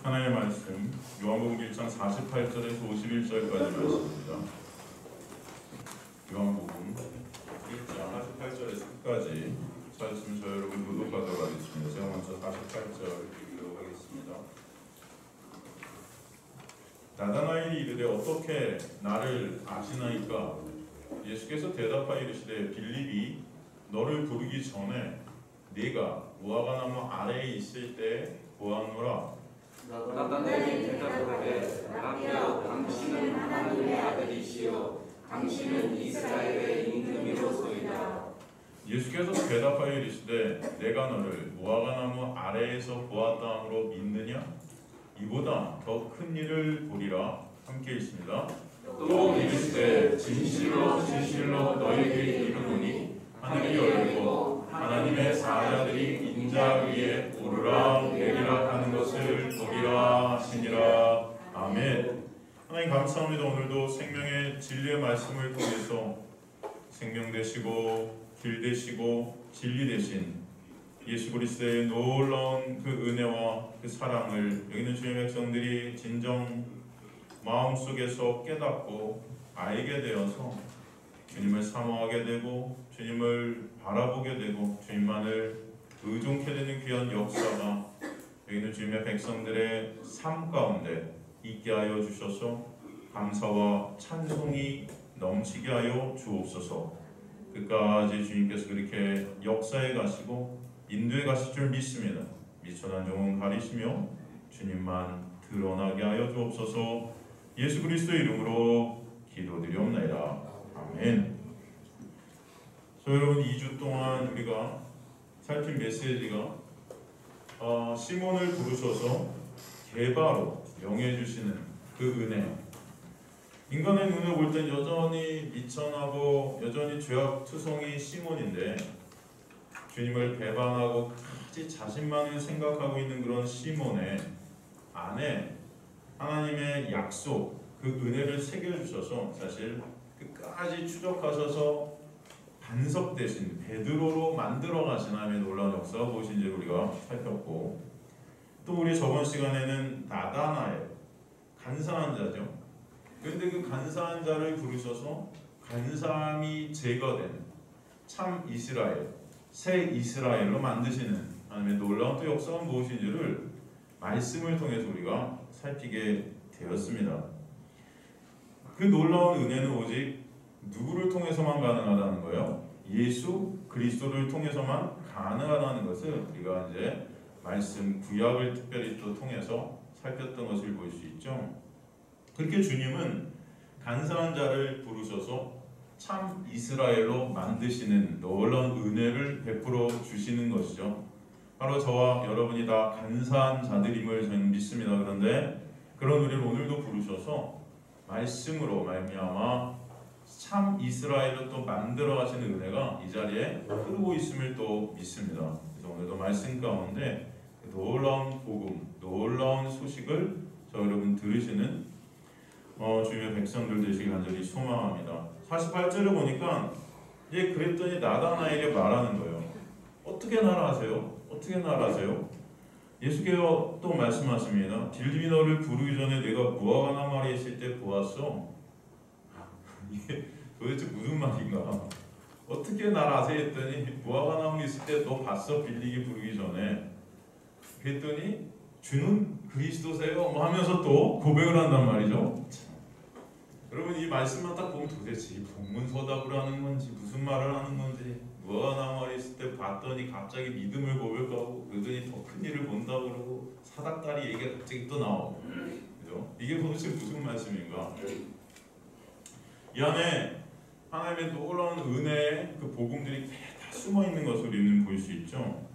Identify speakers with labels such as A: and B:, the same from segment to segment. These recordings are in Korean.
A: 하나님의 말씀 요한복음 1장 48절에서 51절까지 말씀입니다. 요한복음 1장 48절에서 끝까지 찾으시면 저 여러분 교독하도록 하겠습니다. 제가 먼저 48절 읽도록 하겠습니다. 나다나엘이 이르되 어떻게 나를 아시나이까? 예수께서 대답하여 이르시되 빌립이 너를 부르기 전에 네가 무화과나무 아래에 있을 때 보았노라.
B: 나다나엘이 대답하되 라비여, 당신은 하나님의 아들이시요 당신은 이스라엘의 임금이로소이다.
A: 예수께서 대답하여 이르시되 내가 너를 무화과나무 아래에서 보았다 함으로 믿느냐? 이보다 더 큰 일을 보리라. 함께 있습니다. 또 이르시되 진실로 진실로 너희에게 이르노니 하늘이 열리고 하나님의 사자들이 인자 위에 오르락 내리락 하는 것을 보리라 하시니라. 아멘. 하나님 감사합니다. 오늘도 생명의 진리의 말씀을 통해서 생명 되시고 길 되시고 진리 되신 예수 그리스도의 놀라운 그 은혜와 그 사랑을 여기 있는 주님의 백성들이 진정 마음속에서 깨닫고 알게 되어서 주님을 사모하게 되고 주님을 바라보게 되고 주님만을 의존케 되는 귀한 역사가 여기 있는 주님의 백성들의 삶 가운데 있게 하여 주셔서 감사와 찬송이 넘치게 하여 주옵소서. 끝까지 주님께서 그렇게 역사해 가시고 인도해 가실 줄 믿습니다. 미천한 영혼 가리시며 주님만 드러나게 하여 주옵소서. 예수 그리스도의 이름으로 기도드리옵나이다. 아멘. 여러분 2주 동안 우리가 살핀 메시지가 시몬을 부르셔서 개바로 영해 주시는 그 은혜. 인간의 눈에 볼 땐 여전히 미천하고 여전히 죄악투성이 시몬인데 주님을 배반하고 가지 자신만을 생각하고 있는 그런 시몬의 안에 하나님의 약속, 그 은혜를 새겨주셔서 사실 끝까지 추적하셔서 반석 대신 베드로로 만들어 가신 하나님의 놀라운 역사가 무엇인지 우리가 살폈고, 또 우리 저번 시간에는 나다나엘, 간사한 자죠. 그런데 그 간사한 자를 부르셔서 간사함이 제거된 참 이스라엘, 새 이스라엘로 만드시는 하나님의 놀라운 또 역사가 무엇인지를 말씀을 통해서 우리가 살피게 되었습니다. 그 놀라운 은혜는 오직 누구를 통해서만 가능하다는 거예요? 예수 그리스도를 통해서만 가능하다는 것을 우리가 이제 말씀 구약을 특별히 또 통해서 살폈던 것을 볼 수 있죠. 그렇게 주님은 간사한 자를 부르셔서 참 이스라엘로 만드시는 놀라운 은혜를 베풀어 주시는 것이죠. 바로 저와 여러분이 다 간사한 자들임을 저는 믿습니다. 그런데 그런 우리를 오늘도 부르셔서 말씀으로 말미암아 참 이스라엘로 또 만들어 가시는 은혜가 이 자리에 흐르고 있음을 또 믿습니다. 그래서 오늘도 말씀 가운데 놀라운 복음, 놀라운 소식을 저 여러분 들으시는 주님의 백성들 되시길 간절히 소망합니다. 48절을 보니까 그랬더니 나다나엘에게 말하는 거예요. 어떻게 나라 아세요? 어떻게 나라 아세요? 예수께서 또 말씀하십니다. 빌립이 너를 부르기 전에 내가 무화과나무 아래에 있을 때 보았어. 이게 도대체 무슨 말인가? 어떻게 나라 아세요? 했더니 무화과나무 있을 때 너 봤어? 빌립이 부르기 전에. 그랬더니 주는 그리스도세요? 뭐 하면서 또 고백을 한단 말이죠. 여러분 이 말씀만 딱 보면 도대체 이 본문서답을 하는 건지 무슨 말을 하는 건지, 무화과나무 아래 있을 때 봤더니 갑자기 믿음을 고백하고 그러더니 더 큰 일을 본다고 그러고 사닥다리 얘기가 갑자기 또 나오고, 그죠? 이게 도대체 무슨 말씀인가? 이 안에 하나님의 놀라운 은혜의 그 복음들이 다 숨어 있는 것을 우리는 볼 수 있죠.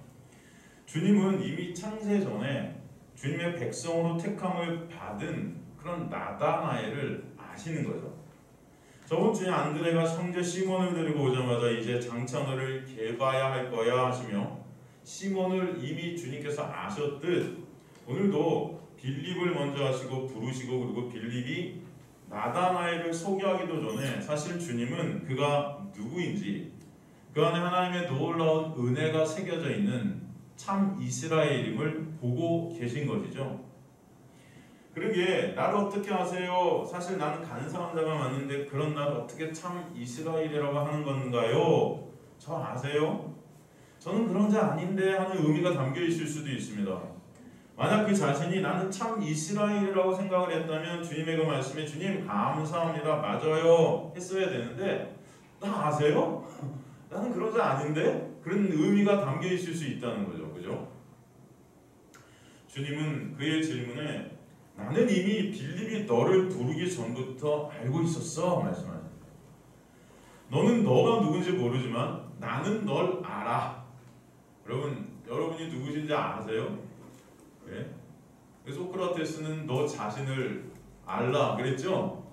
A: 주님은 이미 창세 전에 주님의 백성으로 택함을 받은 그런 나다나엘을 아시는 거죠. 저번 주에 안드레가 형제 시몬을 데리고 오자마자 이제 장차 너를 개봐야 할 거야 하시며 시몬을 이미 주님께서 아셨듯 오늘도 빌립을 먼저 하시고 부르시고, 그리고 빌립이 나다나엘을 소개하기도 전에 사실 주님은 그가 누구인지, 그 안에 하나님의 놀라운 은혜가 새겨져 있는 참 이스라엘임을 보고 계신 것이죠. 그러게 나를 어떻게 아세요? 사실 나는 간사한 자가 맞는데 그런 나를 어떻게 참 이스라엘이라고 하는 건가요? 저 아세요? 저는 그런 자 아닌데 하는 의미가 담겨 있을 수도 있습니다. 만약 그 자신이 나는 참 이스라엘이라고 생각을 했다면 주님의 그 말씀에 주님 감사합니다 맞아요 했어야 되는데 나 아세요? 나는 그런 자 아닌데? 그런 의미가 담겨 있을 수 있다는 거죠. 그죠? 주님은 그의 질문에 나는 이미 빌립이 너를 부르기 전부터 알고 있었어 말씀하십니다. 너는 너가 누군지 모르지만 나는 널 알아. 여러분이 누구신지 아세요? 네? 소크라테스는 너 자신을 알라 그랬죠?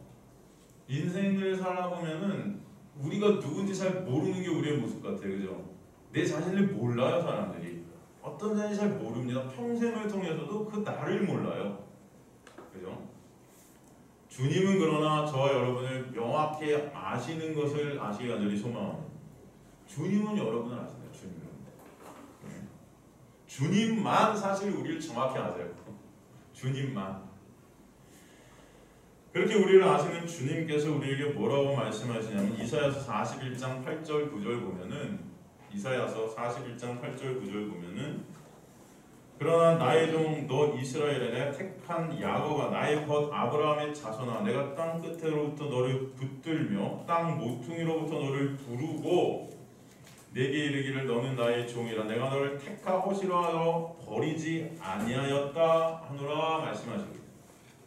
A: 인생을 살아보면은 우리가 누군지 잘 모르는 게 우리의 모습 같아요. 그죠? 내 자신을 몰라요 사람들이. 어떤 자인지 잘 모릅니다. 평생을 통해서도 그 나를 몰라요. 그죠? 주님은 그러나 저와 여러분을 명확히 아시는 것을 아시기 간절히 소망합니다. 주님은 여러분을 아시네요. 주님만 사실 우리를 정확히 아세요. 주님만. 그렇게 우리를 아시는 주님께서 우리에게 뭐라고 말씀하시냐면 이사야서 41장 8절 9절 보면은 이사야서 41장 8절 9절 보면은 그러나 나의 종 너 이스라엘에 내가 택한 야곱아 나의 벗 아브라함의 자손아 내가 땅 끝으로부터 너를 붙들며 땅 모퉁이로부터 너를 부르고 내게 이르기를 너는 나의 종이라 내가 너를 택하고 싫어하여 버리지 아니하였다 하노라 말씀하십니다.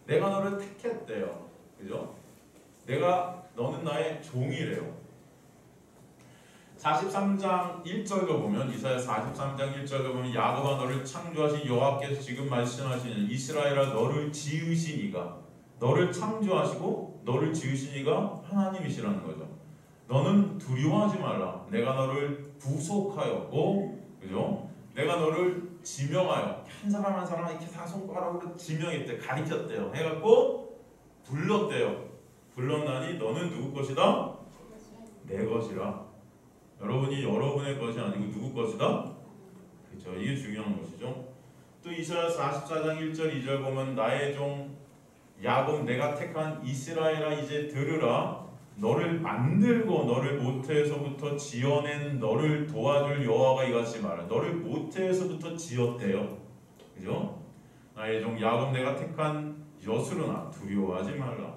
A: 내가 너를 택했대요. 그죠? 너는 나의 종이래요. 43장 1절도 보면 이사야 43장 1절도 보면 야곱아 너를 창조하신 여호와께서 지금 말씀하시는 이스라엘아 너를 지으신 이가 너를 창조하시고 너를 지으신 이가 하나님이시라는 거죠. 너는 두려워하지 말라. 내가 너를 구속하였고, 그죠? 내가 너를 지명하여 한 사람 한 사람 이렇게 다 손가락으로 지명했대, 가리켰대요. 해갖고 불렀대요. 불렀나니 너는 누구 것이다? 내 것이라. 여러분이 여러분의 것이 아니고 누구 것이다? 그렇죠. 이게 중요한 것이죠. 또 이사야 44장 1절 2절 보면 나의 종 야곱 내가 택한 이스라엘아 이제 들으라. 너를 만들고 너를 모태에서부터 지어낸 너를 도와줄 여호와가 이같이 말해. 너를 모태에서부터 지었대요. 그죠? 나의 종 야곱 내가 택한 여수르나 두려워하지 말라.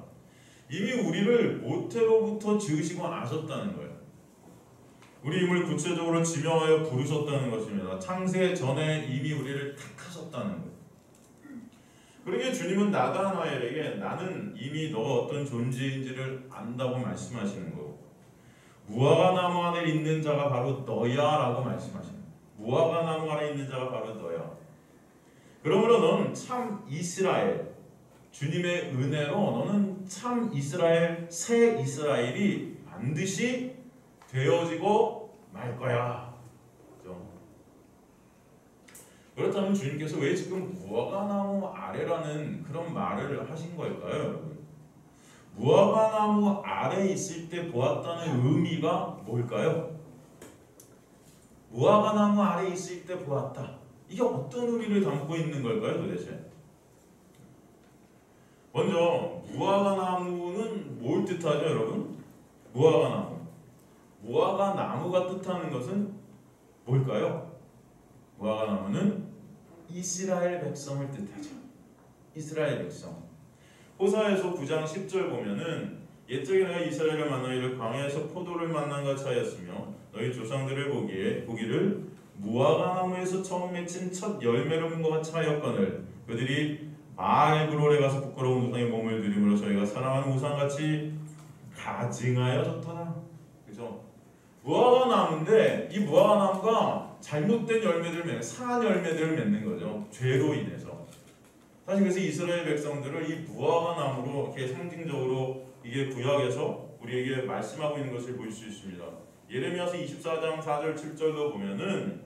A: 이미 우리를 모태로부터 지으시고 아셨다는 거예요. 우리 힘을 구체적으로 지명하여 부르셨다는 것입니다. 창세 전에 이미 우리를 택하셨다는 거예요. 그러기에 주님은 나다나엘에게 나는 이미 너가 어떤 존재인지를 안다고 말씀하시는 거고 무화과 나무 안에 있는 자가 바로 너야 라고 말씀하시는 거예요. 무화과 나무 안에 있는 자가 바로 너야. 그러므로 너는 참 이스라엘 주님의 은혜로 너는 참 이스라엘 새 이스라엘이 반드시 되어지고 말 거야. 그렇다면 주님께서 왜 지금 무화과나무 아래라는 그런 말을 하신 걸까요, 여러분? 무화과나무 아래 있을 때 보았다는 의미가 뭘까요? 무화과나무 아래 있을 때 보았다. 이게 어떤 의미를 담고 있는 걸까요, 도대체? 먼저 무화과나무는 뭘 뜻하죠, 여러분? 무화과나무. 무화과나무가 뜻하는 것은 뭘까요? 무화과나무는 이스라엘 백성을 뜻하죠. 이스라엘 백성. 호사에서 9장 10절 보면은 옛적에 내가 이스라엘을 만나 이를 광야에서 포도를 만난 같이 하였으며 너희 조상들을 보기를 무화과나무에서 처음 맺힌 첫 열매를 본 것 같이 하였거늘 그들이 바알그롤에 가서 부끄러운 우상의 몸을 드림으로 저희가 사랑하는 우상같이 가증하여졌더라. 그죠? 무화과나무인데 이 무화과나무가 잘못된 열매들을 맺는 상한 열매들을 맺는 거죠. 죄로 인해서. 사실 그래서 이스라엘 백성들을 이 무화과나무로 이렇게 상징적으로 이게 구약에서 우리에게 말씀하고 있는 것을 볼 수 있습니다. 예레미야서 24장 4절 7절로 보면은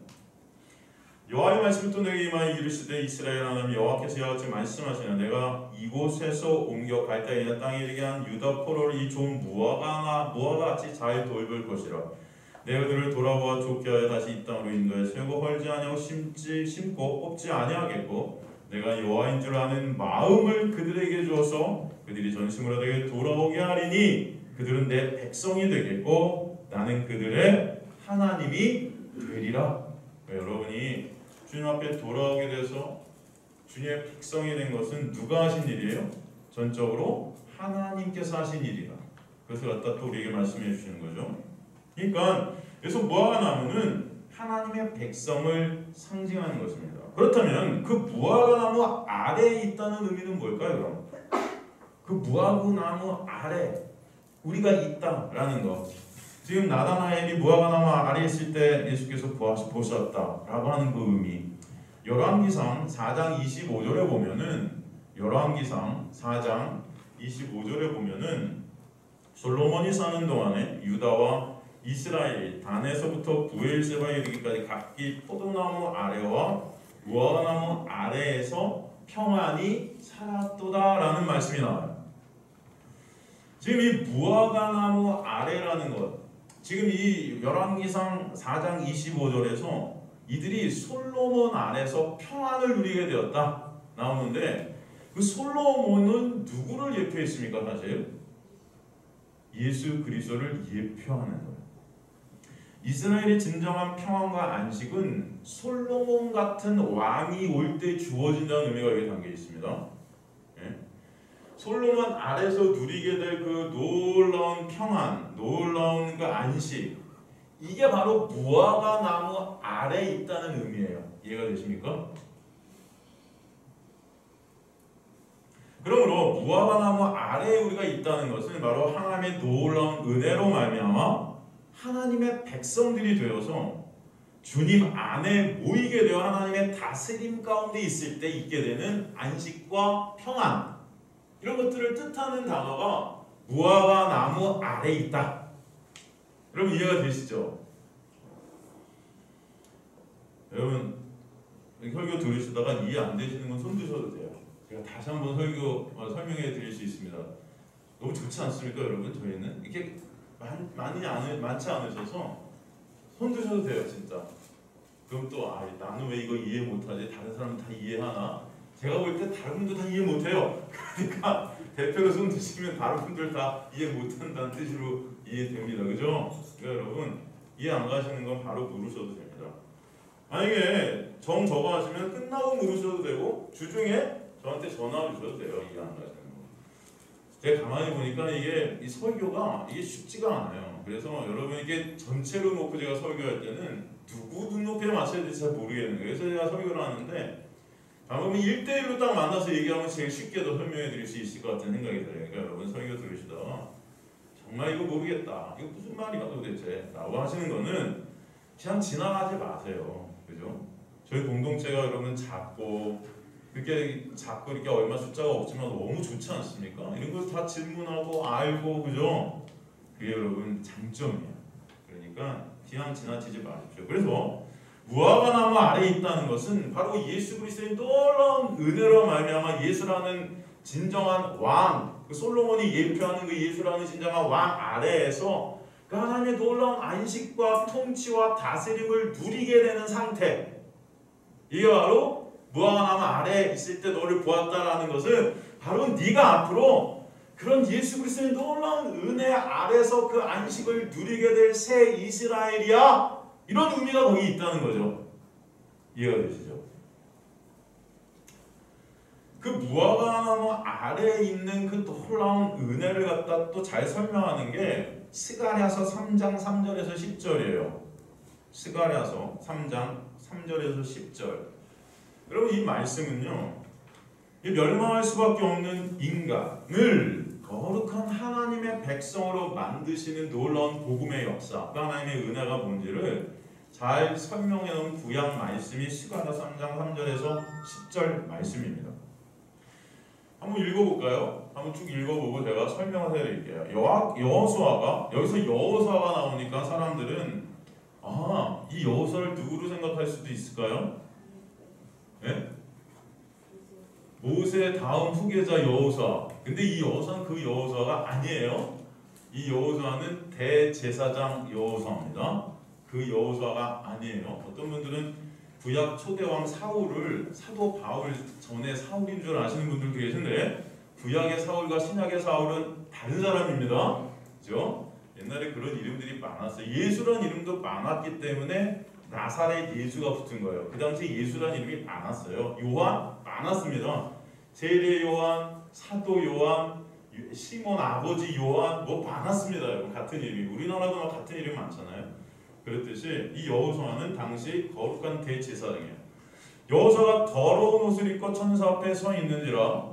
A: 여호와의 말씀이 또 내게 임하여 이르시되 이스라엘 하나님 여호와께서 이와 같이 말씀하시나 내가 이곳에서 옮겨 갈대아인의 땅에 이르게 한 유다 포로를 이 종 무화과같이 잘 돌볼 것이라. 내가 그들을 돌아보아 좋게 하여 다시 이 땅으로 인도해 세우고 헐지 아니하고 심고 뽑지 아니하겠고 내가 여호와인 줄 아는 마음을 그들에게 주어서 그들이 전심으로 내게 돌아오게 하리니 그들은 내 백성이 되겠고 나는 그들의 하나님이 되리라. 여러분이 주님 앞에 돌아오게 돼서 주님의 백성이 된 것은 누가 하신 일이에요? 전적으로 하나님께서 하신 일이라. 그것을 갖다 또 우리에게 말씀해 주시는 거죠. 그러니까 여기서 무화과 나무는 하나님의 백성을 상징하는 것입니다. 그렇다면 그 무화과 나무 아래에 있다는 의미는 뭘까요? 그럼 그 무화과 나무 아래 우리가 있다라는 것. 지금 나다나엘이 무화과 나무 아래에 있을 때 예수께서 보셨다라고 하는 그 의미. 열왕기상 4장 25절에 보면은 열왕기상 4장 25절에 보면은 솔로몬이 사는 동안에 유다와 이스라엘 단에서부터 부엘세바에 이르기까지 각기 포도나무 아래와 무화과나무 아래에서 평안히 살았도다라는 말씀이 나와요. 지금 이 무화과나무 아래라는 것, 지금 이 열왕기상 4장 25절에서 이들이 솔로몬 아래서 평안을 누리게 되었다 나오는데 그 솔로몬은 누구를 예표했습니까? 사실 예수 그리스도를 예표하는 거예요. 이스라엘의 진정한 평안과 안식은 솔로몬 같은 왕이 올 때 주어진다는 의미가 여기 담겨 있습니다. 예? 솔로몬 아래서 누리게 될 그 놀라운 평안, 놀라운 그 안식, 이게 바로 무화과 나무 아래에 있다는 의미예요. 이해가 되십니까? 그러므로 무화과 나무 아래에 우리가 있다는 것은 바로 하나님의 놀라운 은혜로 말미암아 하나님의 백성들이 되어서 주님 안에 모이게 되어 하나님의 다스림 가운데 있을 때 있게 되는 안식과 평안, 이런 것들을 뜻하는 단어가 무화과 나무 아래에 있다. 여러분 이해가 되시죠? 여러분 설교 들으시다가 이해 안 되시는 건 손 드셔도 돼요. 제가 다시 한번 설명해 드릴 수 있습니다. 너무 좋지 않습니까, 여러분? 저희는 이렇게 많지 않으셔서 손 드셔도 돼요, 진짜. 그럼 또 나는 왜 이거 이해 못하지? 다른 사람은 다 이해하나? 제가 볼 때 다른 분도 다 이해 못해요. 그러니까 대표로 손 드시면 다른 분들 다 이해 못한다는 뜻으로 이해됩니다, 그죠? 그러니까 여러분 이해 안 가시는 건 바로 물으셔도 됩니다. 만약에 정 적어 하시면 끝나고 물으셔도 되고 주중에 저한테 전화 주셔도 돼요. 이해 안 가시는 거. 제가 가만히 보니까 이 설교가 쉽지가 않아요. 그래서 여러분에게 전체로 놓고 제가 설교할 때는 누구 눈높이에 맞춰야 될지 잘 모르겠는 거예요. 그래서 제가 설교를 하는데 아마 1대1로 딱 만나서 얘기하면 제일 쉽게 더 설명해 드릴 수 있을 것 같은 생각이 들어요. 그러니까 여러분 설교 들으시다가 정말 이거 모르겠다, 이거 무슨 말이야 도대체 라고 하시는 거는 그냥 지나가지 마세요. 그죠? 저희 공동체가 여러분 작고 그렇게 작고 이렇게 얼마 숫자가 없지만 너무 좋지 않습니까? 이런 걸 다 질문하고 알고, 그죠? 그게 여러분 장점이에요. 그러니까 그냥 지나치지 마십시오. 그래서 무화과 나무 아래에 있다는 것은 바로 예수 그리스도의 놀라운 은혜로 말미암아 예수라는 진정한 왕, 그 솔로몬이 예표하는 그 예수라는 진정한 왕 아래에서 그 하나님의 놀라운 안식과 통치와 다스림을 누리게 되는 상태, 이게 바로 무화과 나무 아래에 있을 때 너를 보았다라는 것은 바로 네가 앞으로 그런 예수 그리스도의 놀라운 은혜 아래서 그 안식을 누리게 될 새 이스라엘이야, 이런 의미가 거기 있다는 거죠. 이해가 되시죠? 그 무화과 나무 아래에 있는 그 놀라운 은혜를 갖다 또 잘 설명하는 게 스가랴서 3장 3절에서 10절이에요. 스가랴서 3장 3절에서 10절. 여러분 이 말씀은요, 이 멸망할 수밖에 없는 인간을 거룩한 하나님의 백성으로 만드시는 놀라운 복음의 역사, 그 하나님의 은혜가 뭔지를 잘 설명해 놓은 구약 말씀이 스가랴서 3장 3절에서 10절 말씀입니다. 한번 읽어볼까요? 한번 쭉 읽어보고 제가 설명을 해드릴게요. 여호수아가, 여기서 여호수아가 나오니까 사람들은 이 여호수아를 누구로 생각할 수도 있을까요? 네? 모세 다음 후계자 여호수아. 근데 이 여호수아는 그 여호수아가 아니에요. 이 여호수아는 대제사장 여호수아입니다. 그 여호수아가 아니에요. 어떤 분들은 구약 초대왕 사울을 사도 바울 전에 사울인 줄 아시는 분들도 계신데 구약의 사울과 신약의 사울은 다른 사람입니다. 그죠? 옛날에 그런 이름들이 많았어요. 예수란 이름도 많았기 때문에 나사렛 예수가 붙은 거예요. 그 당시 예수란 이름이 많았어요. 요한 많았습니다. 세례 요한, 사도 요한, 시몬 아버지 요한 뭐 많았습니다. 같은 이름이. 우리나라도 막 같은 이름 많잖아요. 그랬듯이 이 여호수아는 당시 거룩한 대제사장이에요. 여호수아가 더러운 옷을 입고 천사 앞에 서 있는지라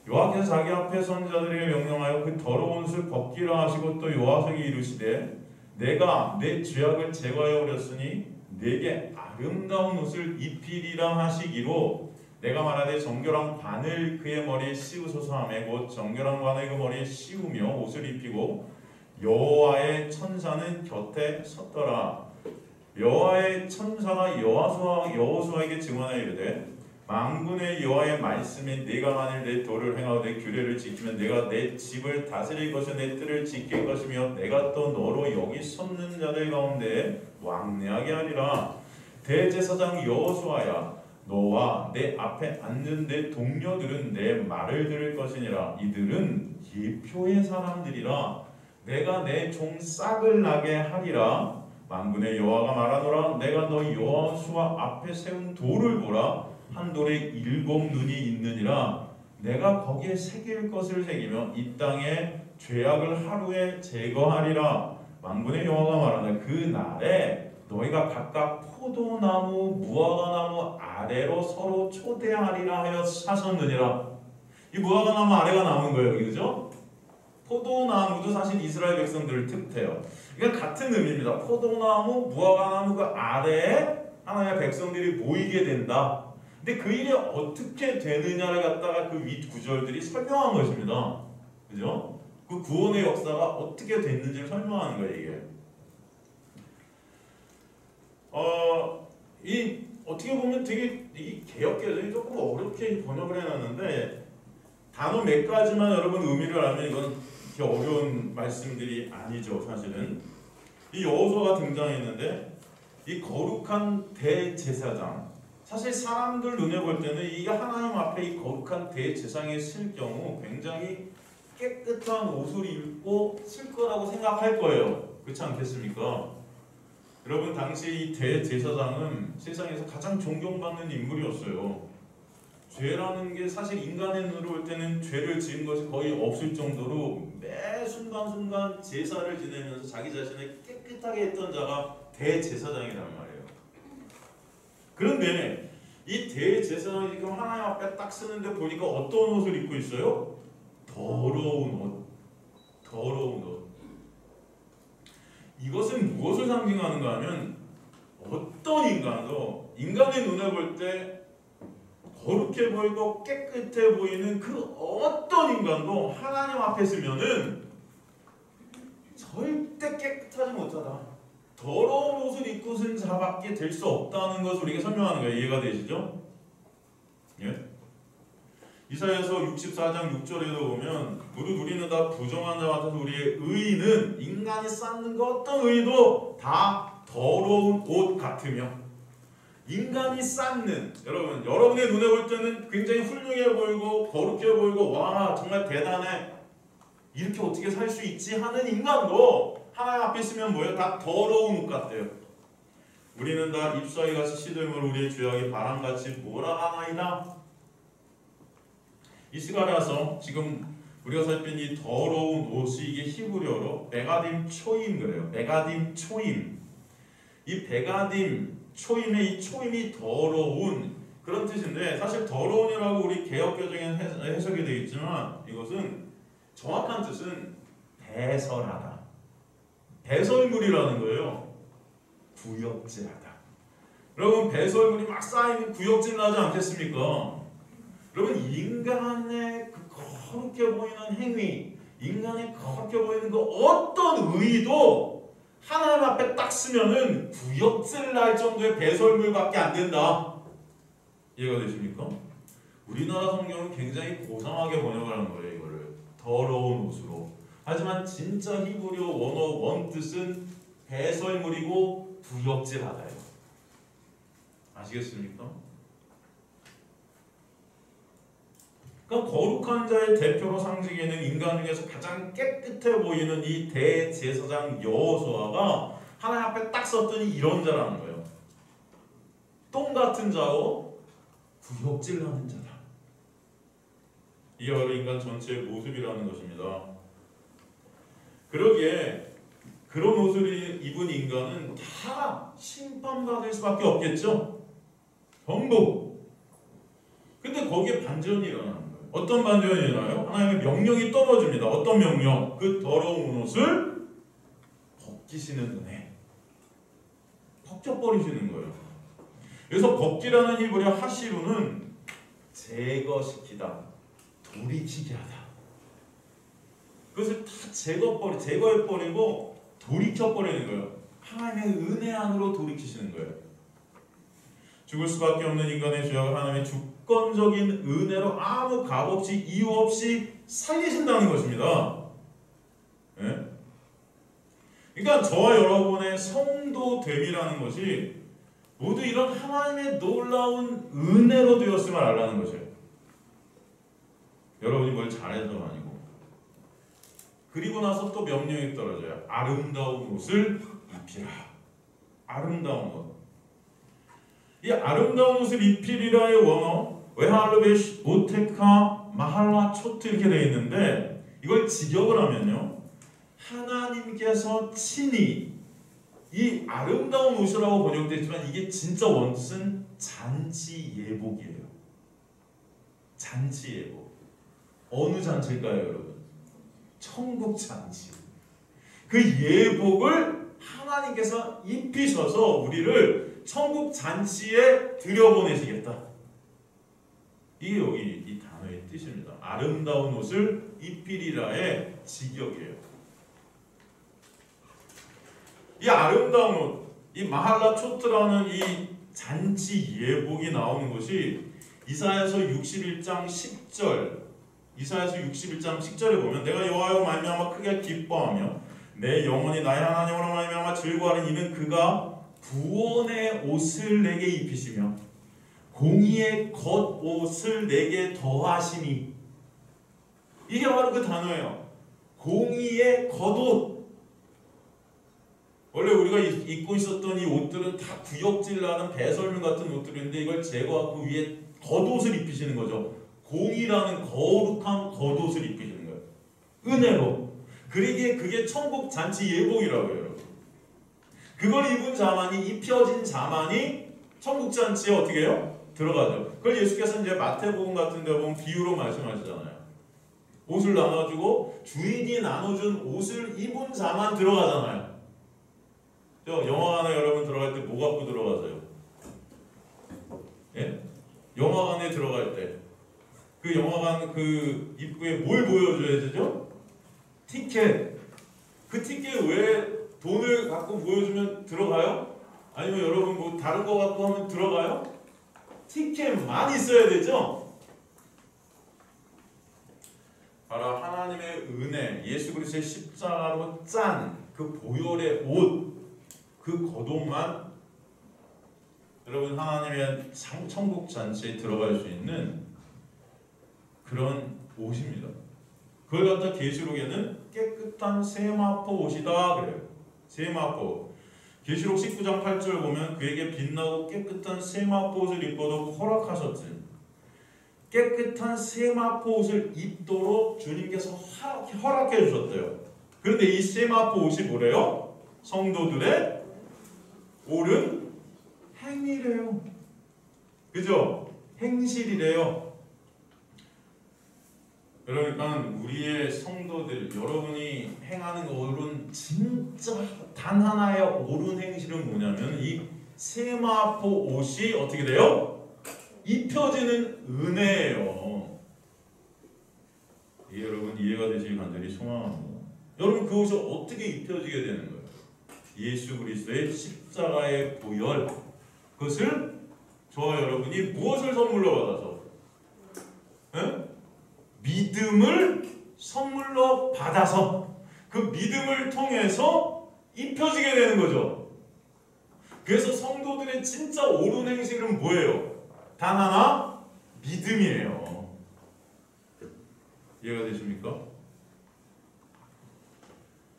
A: 여호와께서 자기 앞에 선지자들에게 명령하여 그 더러운 옷을 벗기라 하시고 또 여호와께 이르시되 내가 내 죄악을 제거하여 버렸으니 내게 아름다운 옷을 입히리라 하시기로 내가 말하되 정결한 관을 그의 머리에 씌우소서 하매 곧 정결한 관을 그 머리에 씌우며 옷을 입히고 여호와의 천사는 곁에 섰더라. 여호와의 천사가 여호수아에게 증언하여 이르되 만군의 여호와의 말씀에 내가 만일 내 도를 행하고 내 규례를 지키면 내가 내 집을 다스릴 것이요 내 뜰을 지킬 것이며 내가 또 너로 여기 섰는 자들 가운데 왕래하게 하리라. 대제사장 여호수아야 너와 내 앞에 앉은 내 동료들은 내 말을 들을 것이니라. 이들은 예표의 사람들이라. 내가 내 종 싹을 나게 하리라. 만군의 여호와가 말하노라. 내가 너 여호수아 앞에 세운 돌을 보라. 한 돌에 7 눈이 있느니라. 내가 거기에 새길 것을 새기며 이 땅의 죄악을 하루에 제거하리라. 만군의 여호와가 말하노라. 그 날에 너희가 각각 포도나무 무화과나무 아래로 서로 초대하리라 하여 하셨느니라. 이 무화과나무 아래가 나오는 거예요. 여기 그죠? 포도나무도 사실 이스라엘 백성들을 뜻해요. 이건 같은 의미입니다. 포도나무, 무화과나무 그 아래에 하나님의 백성들이 모이게 된다. 근데 그 일이 어떻게 되느냐를 갖다가 그 윗 구절들이 설명한 것입니다. 그죠? 그 구원의 역사가 어떻게 됐는지를 설명하는 거예요, 이게. 어떻게 보면 되게 이 개역개정이 조금 어렵게 번역을 해놨는데 단어 몇 가지만 여러분 의미를 알면 이건 이렇게 어려운 말씀들이 아니죠, 사실은. 이 여호수아가 등장했는데 이 거룩한 대제사장, 사실 사람들 눈에 볼 때는 이게 하나님 앞에 이 거룩한 대제사장에 쓸 경우 굉장히 깨끗한 옷을 입고 쓸 거라고 생각할 거예요. 그렇지 않겠습니까? 여러분 당시 이 대제사장은 세상에서 가장 존경받는 인물이었어요. 죄라는 게 사실 인간의 눈으로 볼 때는 죄를 지은 것이 거의 없을 정도로 매 순간순간 제사를 지내면서 자기 자신을 깨끗하게 했던 자가 대제사장이란 말이에요. 그런데 이 대제사장이 지금 하나님 앞에 딱 쓰는데 보니까 어떤 옷을 입고 있어요? 더러운 옷. 더러운 옷. 이것은 무엇을 상징하는가 하면 어떤 인간도 인간의 눈에 볼 때 거룩해 보이고 깨끗해 보이는 그 어떤 인간도 하나님 앞에 서면은 절대 깨끗하지 못하다. 더러운 옷을 입고 쓴 자밖에 될 수 없다는 것을 우리가 설명하는 거예요. 이해가 되시죠? 예? 이사야서 64장 6절에도 보면 무릇 우리는 다 부정한 자 같아서 우리의 의의는 인간이 쌓는 그 어떤 의의도 다 더러운 옷 같으며 인간이 쌓는 여러분의 눈에 볼 때는 굉장히 훌륭해 보이고 거룩해 보이고 와 정말 대단해 이렇게 어떻게 살 수 있지 하는 인간도 하나님 앞에 있으면 뭐예요? 다 더러운 옷 같아요. 우리는 다 잎사귀 같이 시들므로 우리의 죄악이 바람같이 몰아가나이다. 이 시간에서 지금 우리가 살핀 이 더러운 옷이 이게 히브리어로 베가딤 초임 그래요. 베가딤 초임. 이 베가딤 초임의 이 초임이 더러운 그런 뜻인데 사실 더러운이라고 우리 개역개정에 해석이 되어 있지만 이것은 정확한 뜻은 배설하다. 배설물이라는 거예요. 구역질하다. 여러분 배설물이 막 쌓이는 구역질 나지 않겠습니까? 여러분 인간의 그 거룩해 보이는 행위, 인간의 거룩해 보이는 그 어떤 의의도 하나님 앞에 딱 쓰면은 구역질 날 정도의 배설물밖에 안 된다. 이해가 되십니까? 우리나라 성경은 굉장히 고상하게 번역을 하는 거예요. 이거를 더러운 옷으로. 하지만 진짜 히브리어 원어 원 뜻은 배설물이고 구역질하다예요. 아시겠습니까? 그러니까 거룩한 자의 대표로 상징되는 인간 중에서 가장 깨끗해 보이는 이 대제사장 여호수아가 하나님 앞에 딱 섰더니 이런 자라는 거예요. 똥 같은 자고 구역질하는 자다. 이게 바로 인간 전체의 모습이라는 것입니다. 그러기에 그런 옷을 입은 인간은 다 심판받을 수밖에 없겠죠. 전부. 근데 거기에 반전이 일어나는 거예요. 어떤 반전이 일어나요? 하나님의 명령이 떨어집니다. 어떤 명령? 그 더러운 옷을 벗기시는 은혜. 벗겨버리시는 거예요. 그래서 벗기라는 히브리어 하시루는 제거시키다, 돌이키게 하다. 그것을 다 제거해버리고 돌이켜버리는 거예요. 하나님의 은혜 안으로 돌이키시는 거예요. 죽을 수밖에 없는 인간의 죄악을 하나님의 주권적인 은혜로 아무 값 없이 이유 없이 살리신다는 것입니다. 네? 그러니까 저와 여러분의 성도됨이라는 것이 모두 이런 하나님의 놀라운 은혜로 되었음을 알라는 것이에요. 여러분이 뭘 잘해서가 아니고. 그리고 나서 또 명령이 떨어져요. 아름다운 옷을 입히라. 아름다운 옷. 이 아름다운 옷을 입히리라의 원어 웨하르베시 오테카 마할라 초트 이렇게 되어 있는데 이걸 직역을 하면요. 하나님께서 친히 이 아름다운 옷이라고 번역되어 있지만 이게 진짜 원뜻은 잔치 예복이에요. 잔치 예복. 어느 잔치일까요, 여러분? 천국 잔치. 그 예복을 하나님께서 입히셔서 우리를 천국 잔치에 들여보내시겠다. 이게 여기 이 단어의 뜻입니다. 아름다운 옷을 입히리라의 직역이에요. 이 아름다운 옷, 이 마할라 초트라는 이 잔치 예복이 나오는 것이 이사야서 61장 10절 이사야서 61장 10절에 보면 내가 여호와여 말미암아 크게 기뻐하며 내 영혼이 나의 하나님으로 말미암아 즐거워하는 이는 그가 구원의 옷을 내게 입히시며 공의의 겉옷을 내게 더하시니 이게 바로 그 단어예요. 공의의 겉옷. 원래 우리가 입고 있었던 이 옷들은 다 구역질 나는 배설물 같은 옷들인데 이걸 제거하고 위에 겉옷을 입히시는 거죠. 공의라는 거룩한 겉옷을 입히시는 거예요. 은혜로. 그러기에 그게 천국 잔치 예복이라고 해요. 그걸 입은 자만이 입혀진 자만이 천국 잔치에 어떻게 해요? 들어가죠. 그걸 예수께서 이제 마태복음 같은 데 보면 비유로 말씀하시잖아요. 옷을 나눠주고 주인이 나눠준 옷을 입은 자만 들어가잖아요. 영화관에 여러분 들어갈 때 뭐 갖고 들어가세요? 예? 영화관에 들어갈 때 그 영화관 그 입구에 뭘 보여줘야 되죠? 티켓. 그 티켓 왜 돈을 갖고 보여주면 들어가요? 아니면 여러분 뭐 다른 거 갖고 하면 들어가요? 티켓만 있어야 되죠? 바로 하나님의 은혜, 예수 그리스도의 십자가로 짠 그 보혈의 옷, 그 겉옷만 여러분 하나님의 천국 잔치에 들어갈 수 있는 그런 옷입니다. 그걸 갖다 계시록에는 깨끗한 세마포 옷이다 그래요. 세마포. 계시록 19장 8절 보면 그에게 빛나고 깨끗한 세마포 옷을 입어도 허락하셨지. 깨끗한 세마포 옷을 입도록 주님께서 허락해 주셨대요. 그런데 이 세마포 옷이 뭐래요? 성도들의 옳은 행위래요. 그죠? 행실이래요. 그러니까 우리의 성도들, 여러분이 행하는 옳은 진짜 단 하나의 옳은 행실은 뭐냐면 이 세마포 옷이 어떻게 돼요? 입혀지는 은혜예요. 여러분 이해가 되시길 간절히 소망합니다. 여러분 그 옷이 어떻게 입혀지게 되는 거예요? 예수 그리스도의 십자가의 보혈, 그것을 저와 여러분이 무엇을 선물로 받아서? 에? 믿음을 선물로 받아서 그 믿음을 통해서 입혀지게 되는 거죠. 그래서 성도들의 진짜 옳은 행실은 뭐예요? 단 하나, 믿음이에요. 이해가 되십니까?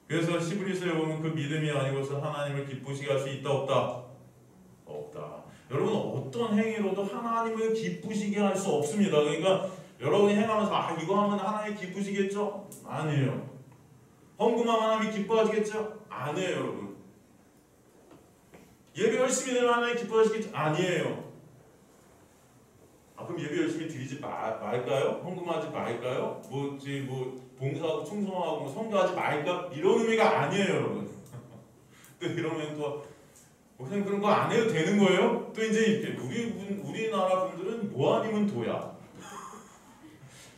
A: 그래서 히브리서에 보면 그 믿음이 아니고서 하나님을 기쁘시게 할 수 있다 없다? 없다. 여러분 어떤 행위로도 하나님을 기쁘시게 할 수 없습니다. 그러니까 여러분이 행하면서 이거 하면 하나님 기쁘시겠죠? 아니에요. 헌금하면 하나님 기뻐하시겠죠? 아니에요, 여러분. 예배 열심히 드리면 하나님 기뻐하시겠죠? 아니에요. 그럼 예배 열심히 드리지 말까요? 헌금하지 말까요? 뭐 봉사하고 충성하고 성교하지 말까? 이런 의미가 아니에요, 여러분. 또 이러면 또 선생님 그런 거 안 해도 되는 거예요? 또 이제 이렇게 우리나라 분들은 뭐 아니면 도야.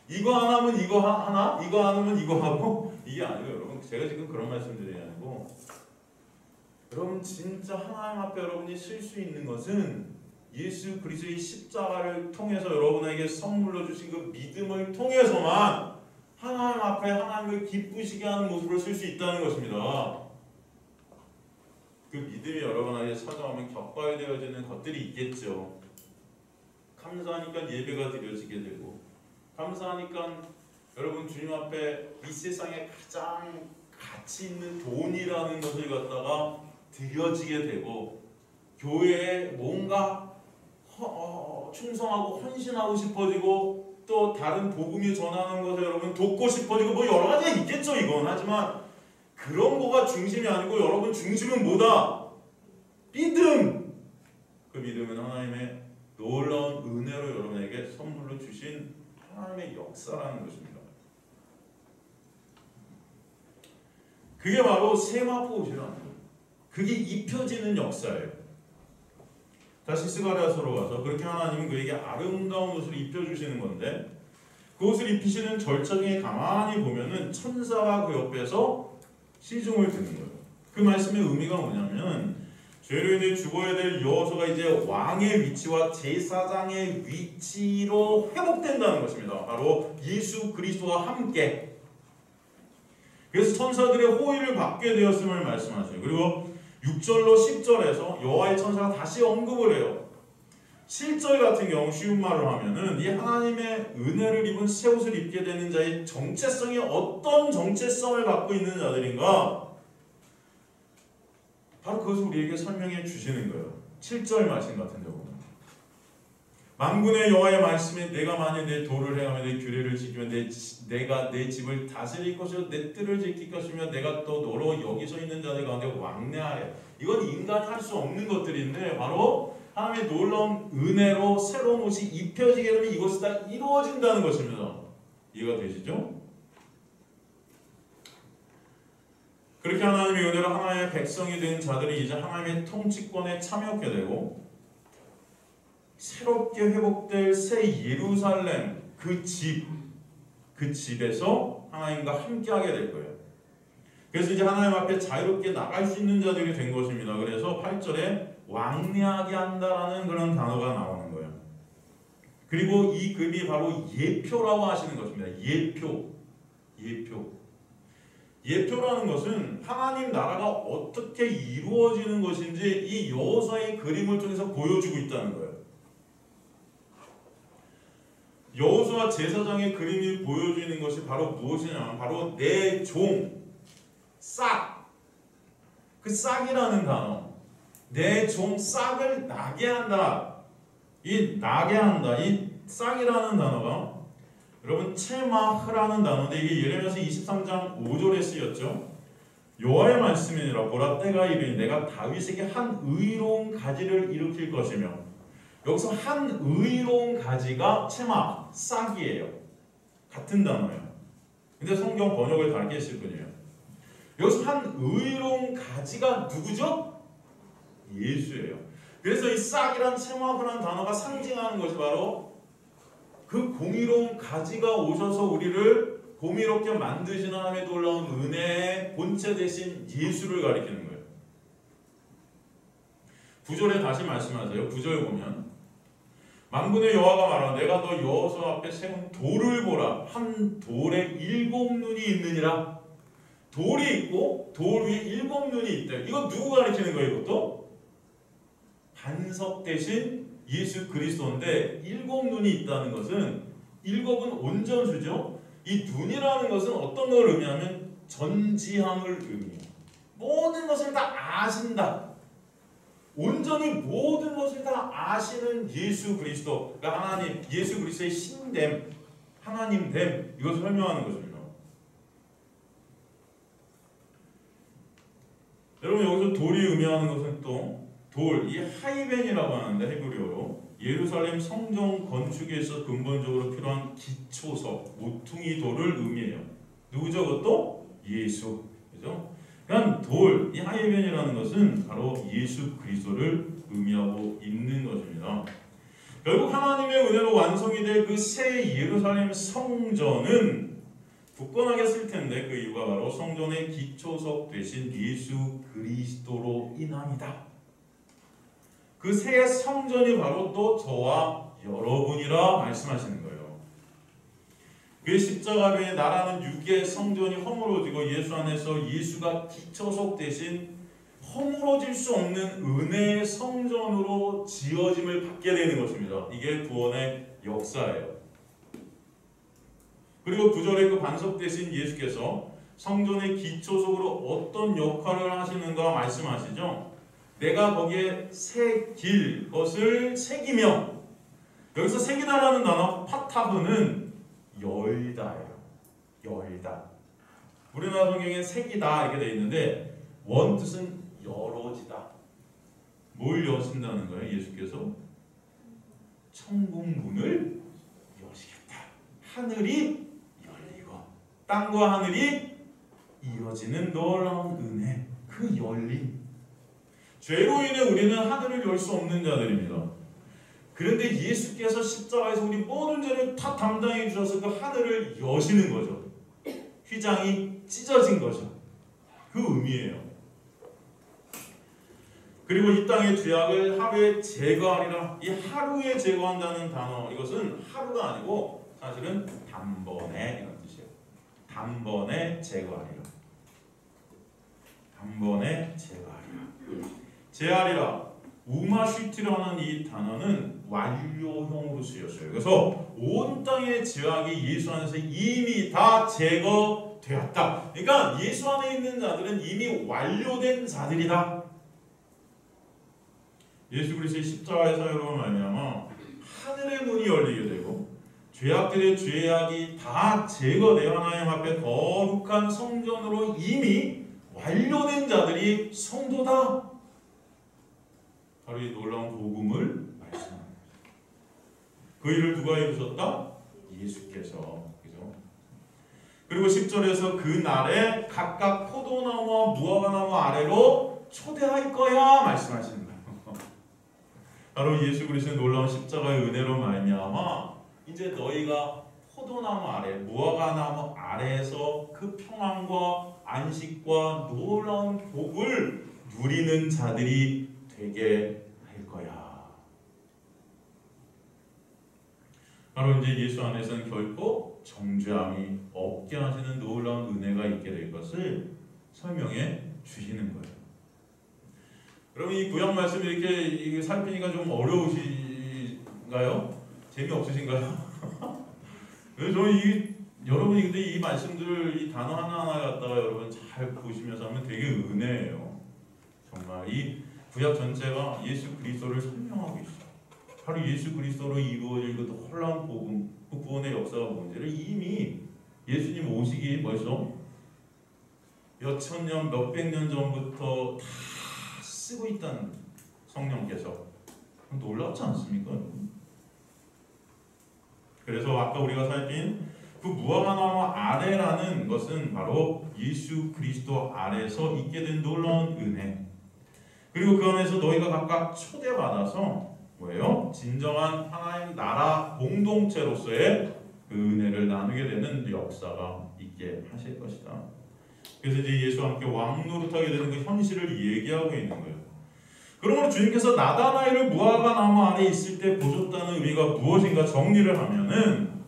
A: 이거 안 하면 이거 하나, 이거 안 하면 이거 하고 이게 아니고 여러분 제가 지금 그런 말씀드리는 게 아니고 여러분 진짜 하나님 앞에 여러분이 쉴 수 있는 것은 예수 그리스도의 십자가를 통해서 여러분에게 선물로 주신 그 믿음을 통해서만 하나님 앞에 하나님을 기쁘시게 하는 모습으로 쓸 수 있다는 것입니다. 그 믿음이 여러분에게 찾아오면 격과에 되어지는 것들이 있겠죠. 감사하니까 예배가 드려지게 되고 감사하니까 여러분 주님 앞에 이 세상에 가장 가치 있는 돈이라는 것을 갖다가 드려지게 되고 교회에 뭔가 충성하고 헌신하고 싶어지고 또 다른 복음이 전하는 것에 여러분 돕고 싶어지고 뭐 여러 가지가 있겠죠. 이건 하지만 그런 거가 중심이 아니고 여러분 중심은 뭐다? 믿음! 그 믿음은 하나님의 놀라운 은혜로 여러분에게 선물로 주신 하나님의 역사라는 것입니다. 그게 바로 세마포옷이라는 거예요. 그게 입혀지는 역사예요. 다시 스가랴서로 가서 그렇게 하나님은 그에게 아름다운 옷을 입혀주시는 건데 그 옷을 입히시는 절차 중에 가만히 보면은 천사가 그 옆에서 시중을 드는 거예요. 그 말씀의 의미가 뭐냐면 죄로 인해 죽어야 될 여호수아가 이제 왕의 위치와 제사장의 위치로 회복된다는 것입니다. 바로 예수 그리스도와 함께. 그래서 천사들의 호의를 받게 되었음을 말씀하세요. 그리고 6절로 10절에서 여호와의 천사가 다시 언급을 해요. 7절 같은 경우 쉬운 말로 하면은 이 하나님의 은혜를 입은 새 옷을 입게 되는 자의 정체성이 어떤 정체성을 갖고 있는 자들인가? 바로 그것을 우리에게 설명해 주시는 거예요. 7절 말씀 같은 경우는 만군의 여호와의 말씀에 내가 만일 내 도를 행하며 내 규례를 지키면 내가 내 집을 다스릴 것이요 내 뜰을 지킬 것이며 내가 또 너로 여기서 있는 자들 가운데 왕래하래. 이건 인간이 할 수 없는 것들인데 바로 하나님의 놀라운 은혜로 새로운 옷이 입혀지게 되면 이것이 다 이루어진다는 것입니다. 이해가 되시죠? 그렇게 하나님의 은혜로 하나님의 백성이 된 자들이 이제 하나님의 통치권에 참여하게 되고 새롭게 회복될 새 예루살렘 그 집에서 하나님과 함께하게 될 거예요. 그래서 이제 하나님 앞에 자유롭게 나갈 수 있는 자들이 된 것입니다. 그래서 8절에 왕래하게 한다라는 그런 단어가 나오는 거예요. 그리고 이 급이 바로 예표라고 하시는 것입니다. 예표라는 것은 하나님 나라가 어떻게 이루어지는 것인지 이 여호수아의 그림을 통해서 보여주고 있다는 거예요. 여호수아 제사장의 그림이 보여주는 것이 바로 무엇이냐면 바로 내 종 싹, 그 싹이라는 단어, 내 종 싹을 나게 한다. 이 나게 한다. 이 싹이라는 단어가 여러분 체마흐라는 단어인데 이게 예레미야서 23장 5절에 쓰였죠. 여호와의 말씀이니라 보라 때가 이르니 내가 다윗에게 한 의로운 가지를 일으킬 것이며 여기서 한 의로운 가지가 체마 싹이에요. 같은 단어예요. 근데 성경 번역을 다르게 했을 뿐이에요. 여기서 한 의로운 가지가 누구죠? 예수예요. 그래서 이 싹이란 체마흐라는 단어가 상징하는 것이 바로 그 공의로운 가지가 오셔서 우리를 공의롭게 만드시는 하나님의 놀라운 은혜의 본체 대신 예수를 가리키는 거예요. 9절에 다시 말씀하세요. 9절 보면 만군의 여호와가 말하노 내가 너 여호수아 앞에 세운 돌을 보라. 한 돌에 7눈이 있느니라. 돌이 있고 돌 위에 7눈이 있대. 이거 누구 가리키는 거예요? 이것도? 반석 대신 예수 그리스도인데 일곱 눈이 있다는 것은 일곱은 온전수죠. 이 눈이라는 것은 어떤 걸 의미하면 전지함을 의미해요. 모든 것을 다 아신다. 온전히 모든 것을 다 아시는 예수 그리스도, 그러니까 하나님, 예수 그리스도의 신됨, 하나님됨, 이것을 설명하는 것입니다. 여러분 여기서 돌이 의미하는 것은 또 돌, 이 하이벤이라고 하는데 헤브리어로 예루살렘 성전 건축에 있어 근본적으로 필요한 기초석, 모퉁이 돌을 의미해요. 누구죠? 그것도 예수, 그죠? 그냥 돌, 이 하이벤이라는 것은 바로 예수 그리스도를 의미하고 있는 것입니다. 결국 하나님의 은혜로 완성이 될 그 새 예루살렘 성전은 굳건하게 쓸 텐데 그 이유가 바로 성전의 기초석 되신 예수 그리스도로 인함이다. 그 새 성전이 바로 또 저와 여러분이라 말씀하시는 거예요. 그 십자가의 나라는 육의 성전이 허물어지고 예수 안에서 예수가 기초석 대신 허물어질 수 없는 은혜의 성전으로 지어짐을 받게 되는 것입니다. 이게 구원의 역사예요. 그리고 9절에 그 반석 대신 예수께서 성전의 기초석으로 어떤 역할을 하시는가 말씀하시죠. 내가 거기에 새길 것을 새기며, 여기서 새기다라는 단어 파타브는 열다예요. 열다. 우리나라 성경에 새기다 이렇게 되어 있는데 원 뜻은 열어지다. 뭘 여신다는 거예요? 예수께서 천국 문을 여시겠다. 하늘이 열리고 땅과 하늘이 이어지는 놀라운 은혜, 그 열림. 죄로 인해 우리는 하늘을 열 수 없는 자들입니다. 그런데 예수께서 십자가에서 우리 모든 죄를 다 담당해 주셔서 그 하늘을 여시는 거죠. 휘장이 찢어진 거죠. 그 의미예요. 그리고 이 땅의 죄악을 하루에 제거하리라. 이 하루에 제거한다는 단어, 이것은 하루가 아니고 사실은 단번에 이런 뜻이에요. 단번에 제거하리라. 단번에 제거하리라. 제하리라. 우마슈티라는 이 단어는 완료형으로 쓰였어요. 그래서 온 땅의 죄악이 예수 안에서 이미 다 제거되었다. 그러니까 예수 안에 있는 자들은 이미 완료된 자들이다. 예수 그리스도의 십자가의 사역으로 말미암아 하늘의 문이 열리게 되고 죄악들의 죄악이 다 제거되어 하나님 앞에 거룩한 성전으로 이미 완료된 자들이 성도다. 바로 이 놀라운 복음을 말씀합니다. 그 일을 누가 이루셨다? 예수께서. 그죠? 그리고 10절에서 그 날에 각각 포도나무와 무화과나무 아래로 초대할 거야 말씀하시는 거예요. 바로 예수 그리스도의 놀라운 십자가의 은혜로 말미암아 이제 너희가 포도나무 아래, 무화과나무 아래에서 그 평안과 안식과 놀라운 복을 누리는 자들이 되게 할 거야. 바로 이제 예수 안에서는 결코 정죄함이 없게 하시는 놀라운 은혜가 있게 될 것을 설명해 주시는 거예요. 여러분 이 구약 말씀 이렇게 살피니까 좀 어려우신가요? 재미없으신가요? 저는 여러분이 근데 이 말씀들 이 단어 하나하나 갖다가 여러분 잘 보시면서 하면 되게 은혜예요. 정말 이 구약 전체가 예수 그리스도를 설명하고 있어요. 바로 예수 그리스도로 이루어질 그 놀라운 복음, 그 구원의 역사가 뭔지를 이미 예수님 오시기 벌써 몇천 년, 몇백 년 전부터 다 쓰고 있다는 성령께서. 놀랍지 않습니까? 그래서 아까 우리가 살핀 그 무화과나무 아래라는 것은 바로 예수 그리스도 아래서 있게 된 놀라운 은혜. 그리고 그 안에서 너희가 각각 초대받아서 뭐예요? 진정한 하나님 나라 공동체로서의 그 은혜를 나누게 되는 역사가 있게 하실 것이다. 그래서 이제 예수와 함께 왕노릇하게 되는 그 현실을 얘기하고 있는 거예요. 그러므로 주님께서 나다나엘을 무화과나무 아래 있을 때 보셨다는 의미가 무엇인가 정리를 하면은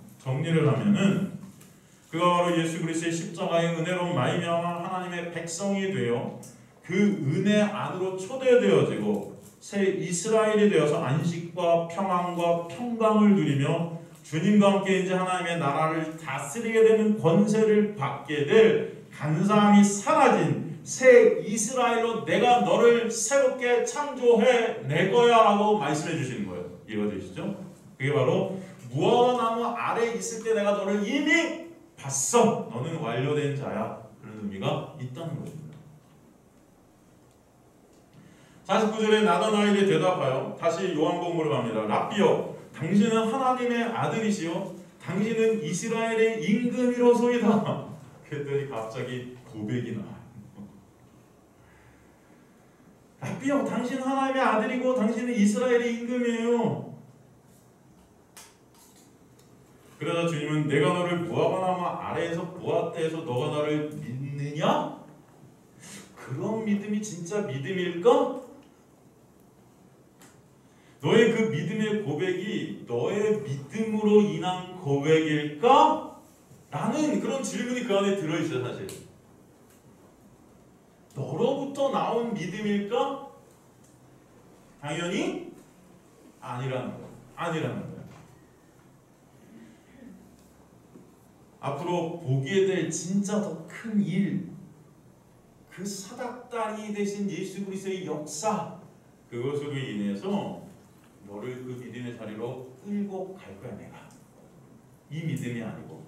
A: 그가 바로 예수 그리스도의 십자가의 은혜로 말미암아 하나님의 백성이 되어 그 은혜 안으로 초대되어지고 새 이스라엘이 되어서 안식과 평안과 평강을 누리며 주님과 함께 이제 하나님의 나라를 다스리게 되는 권세를 받게 될 간사함이 사라진 새 이스라엘로 내가 너를 새롭게 창조해 낼 거야 라고 말씀해 주시는 거예요. 이해가 되시죠? 그게 바로 무화과나무 아래에 있을 때 내가 너를 이미 봤어. 너는 완료된 자야. 그런 의미가 있다는 것입니다. 49절에 나다나엘이 대답하여 다시 요한복음으로 갑니다. 랍비여 당신은 하나님의 아들이시요 당신은 이스라엘의 임금이로소이다. 그랬더니 갑자기 고백이 나와요. 랍비여 당신은 하나님의 아들이고 당신은 이스라엘의 임금이에요. 그러자 주님은 내가 너를 무화과나무 아래에서 보았다해서 너가 나를 믿느냐? 그런 믿음이 진짜 믿음일까? 너의 그 믿음의 고백이 너의 믿음으로 인한 고백일까? 라는 그런 질문이 그 안에 들어있어요. 사실 너로부터 나온 믿음일까? 당연히 아니라는 거예요. 아니라는 거예요. 앞으로 보게 될 진짜 더 큰 일, 그 사닥다리 되신 예수 그리스도의 역사, 그것으로 인해서 너를 그 믿음의 자리로 끌고 갈 거야. 내가 이 믿음이 아니고.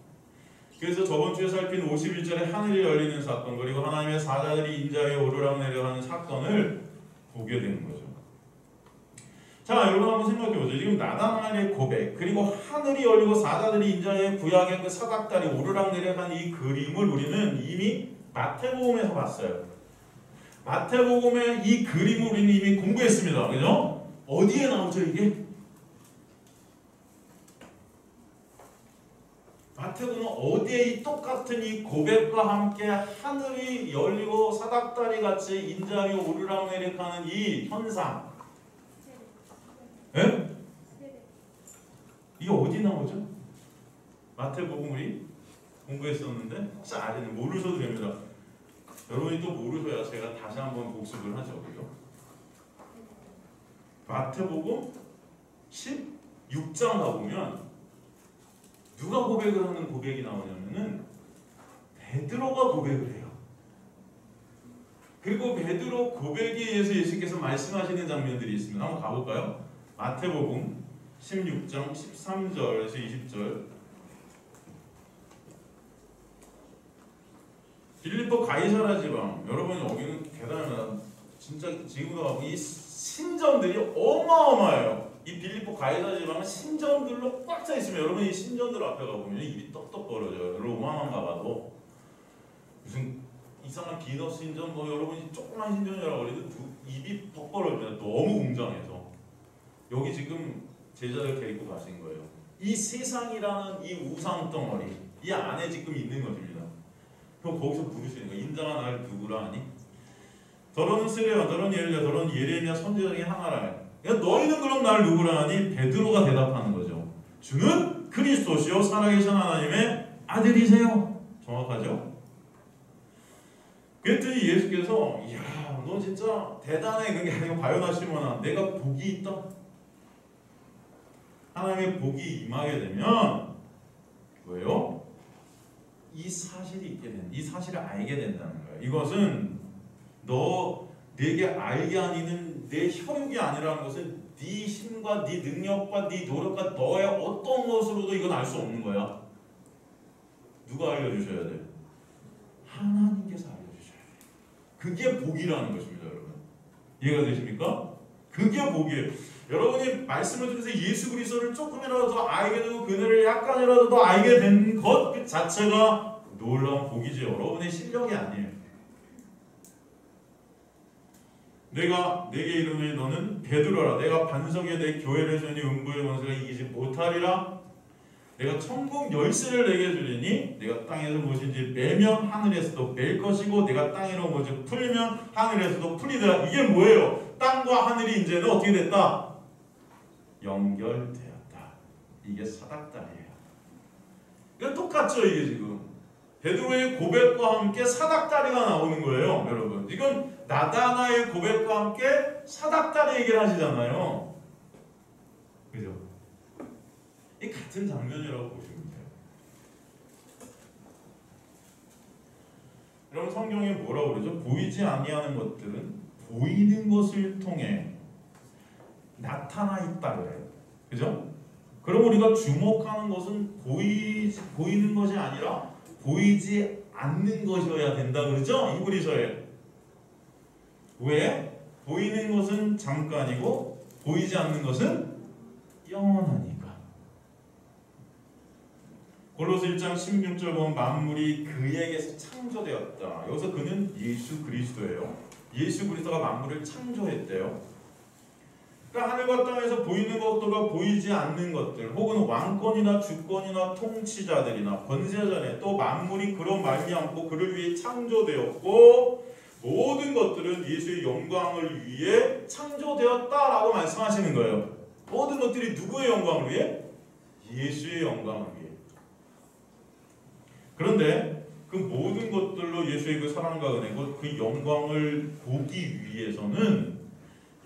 A: 그래서 저번 주에 살핀 51절에 하늘이 열리는 사건, 그리고 하나님의 사자들이 인자에 오르락내리락하는 사건을 보게 되는 거죠. 자, 여러분 한번 생각해보세요. 지금 나다나엘의 고백, 그리고 하늘이 열리고 사자들이 인자의 구약의 그 사닥다리 오르락내리락한 이 그림을 우리는 이미 마태복음에서 봤어요. 마태복음의 이 그림을 우리는 이미 공부했습니다. 그죠? 어디에 나오죠 이게? 마태복음은 어디에 이 똑같은 이 고백과 함께 하늘이 열리고 사닥다리 같이 인자하게 오르락내리락하는 이 현상, 예? 이게 어디 나오죠? 마태복음 우리 공부했었는데 혹시 아시는 모르셔도 됩니다. 여러분이 또 모르셔야 제가 다시 한번 복습을 하죠. 그죠? 마태복음 16장 가보면 누가 고백을 하는 고백이 나오냐면은 베드로가 고백을 해요. 그리고 베드로 고백에 의해서 예수께서 말씀하시는 장면들이 있습니다. 한번 가볼까요? 마태복음 16장 13절에서 20절. 빌립보 가이사라 지방, 여러분 여기는 대단합니다. 진짜 지금도 가고 이 신전들이 어마어마해요. 이 빌립보 가이사라 지방은 신전들로 꽉 차 있으면 여러분 이 신전들 앞에 가보면 입이 떡떡 벌어져요. 로마만 가봐도 무슨 이상한 비너스 신전, 뭐 여러분이 조그만 신전이라고 그래도 입이 떡 벌어져요. 너무 웅장해서. 여기 지금 제자들 데리고 가신 거예요. 이 세상이라는 이 우상 덩어리, 이 안에 지금 있는 것입니다. 그럼 거기서 부르시는 거예요. 인자가 나를 누구라 하니? 더러는 스레와 더러는 예레미야 더러는 예레미야 선지자 중에 하나라. 그러니까 너희는 그럼 나를 누구라 하니? 베드로가 대답하는 거죠. 주는 그리스도시요 살아계신 하나님의 아들이세요. 정확하죠? 그랬더니 예수께서 이야 너 진짜 대단해. 그게 아니고 바요나 시몬아 내가 복이 있다. 하나님의 복이 임하게 되면 뭐예요? 이 사실이 있게 된다. 이 사실을 알게 된다는 거예요. 이것은 너 내게 알게 하니는 내 혈육이 아니라는 것은 네 힘과 네 능력과 네 노력과 너의 어떤 것으로도 이건 알 수 없는 거야. 누가 알려주셔야 돼? 하나님께서 알려주셔야 돼. 그게 복이라는 것입니다, 여러분. 이해가 되십니까? 그게 복이에요. 여러분이 말씀을 들으면서 예수 그리스도를 조금이라도 더 알게 되고 그들을 약간이라도 더 알게 된 것 그 자체가 놀라운 복이죠. 여러분의 실력이 아니에요. 내게 이르노니 너는 베드로라. 내가 반석에 내 교회를 세우니 음부의 권세가 이기지 못하리라. 내가 천국 열쇠를 내게 주리니 내가 땅에서 무엇인지 매면 하늘에서도 맬 것이고 내가 땅에서 무엇을 풀면 하늘에서도 풀리더라. 이게 뭐예요? 땅과 하늘이 이제는 어떻게 됐다? 연결되었다. 이게 사닥다리예요. 이거 똑같죠? 이게 지금 베드로의 고백과 함께 사닥다리가 나오는 거예요, 여러분. 이건 나다나의 고백과 함께 사닥다리 얘기를 하시잖아요. 그죠? 이 같은 장면이라고 보시면 돼요. 여러분 성경에 뭐라고 그러죠? 보이지 아니하는 것들은 보이는 것을 통해 나타나 있다 그래요. 그죠? 그럼 우리가 주목하는 것은 보이는 것이 아니라 보이지 않는 것이어야 된다 그러죠? 히브리서에. 왜? 보이는 것은 잠깐이고 보이지 않는 것은 영원하니까. 골로새 1장 16절 보면 만물이 그에게서 창조되었다. 여기서 그는 예수 그리스도예요. 예수 그리스도가 만물을 창조했대요. 그러니까 하늘과 땅에서 보이는 것들과 보이지 않는 것들, 혹은 왕권이나 주권이나 통치자들이나 권세자네, 또 만물이 그로 말미암고 그를 위해 창조되었고 모든 것들은 예수의 영광을 위해 창조되었다라고 말씀하시는 거예요. 모든 것들이 누구의 영광을 위해? 예수의 영광을 위해. 그런데 그 모든 것들로 예수의 그 사랑과 은혜, 그 영광을 보기 위해서는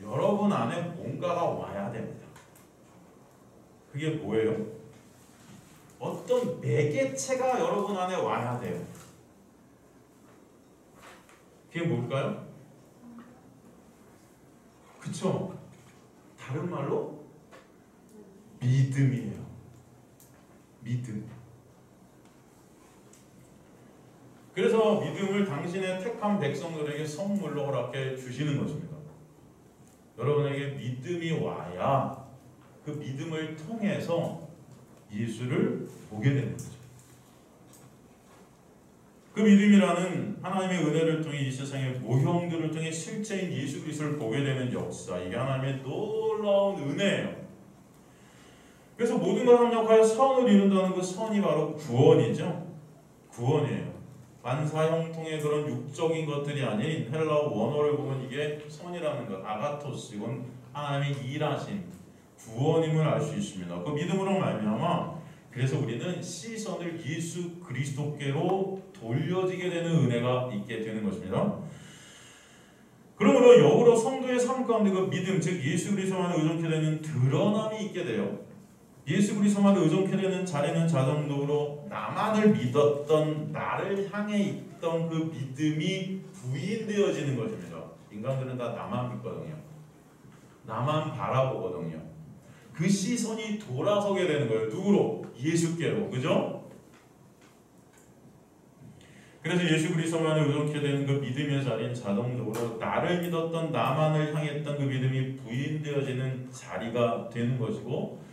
A: 여러분 안에 뭔가가 와야 됩니다. 그게 뭐예요? 어떤 매개체가 여러분 안에 와야 돼요. 그게 뭘까요? 그쵸? 다른 말로 믿음이에요. 믿음. 그래서 믿음을 당신의 택한 백성들에게 선물로 허락해 주시는 것입니다. 여러분에게 믿음이 와야 그 믿음을 통해서 예수를 보게 되는 거죠. 그 믿음이라는 하나님의 은혜를 통해 이 세상의 모형들을 통해 실체인 예수 그리스도를 보게 되는 역사, 이게 하나님의 놀라운 은혜예요. 그래서 모든 걸 합력하여 선을 이룬다는 그 선이 바로 구원이죠. 구원이에요. 반사형통의 그런 육적인 것들이 아닌 헬라어 원어를 보면 이게 선이라는 것, 아가토스, 이건 하나님의 일하심, 구원임을 알 수 있습니다. 그 믿음으로 말미암아 그래서 우리는 시선을 예수 그리스도께로 돌려지게 되는 은혜가 있게 되는 것입니다. 그러므로 역으로 성도의 삶 가운데 그 믿음, 즉 예수 그리스도만 의존케 되는 드러남이 있게 돼요. 예수 그리스도만 의존케 되는 자리는 자동적으로 나만을 믿었던, 나를 향해 있던 그 믿음이 부인되어지는 것입니다. 인간들은 다 나만 믿거든요. 나만 바라보거든요. 그 시선이 돌아서게 되는 거예요. 누구로? 예수께로. 그죠? 그래서 예수 그리스도만 의존케 되는 그 믿음의 자리는 자동적으로 나를 믿었던, 나만을 향했던 그 믿음이 부인되어지는 자리가 되는 것이고,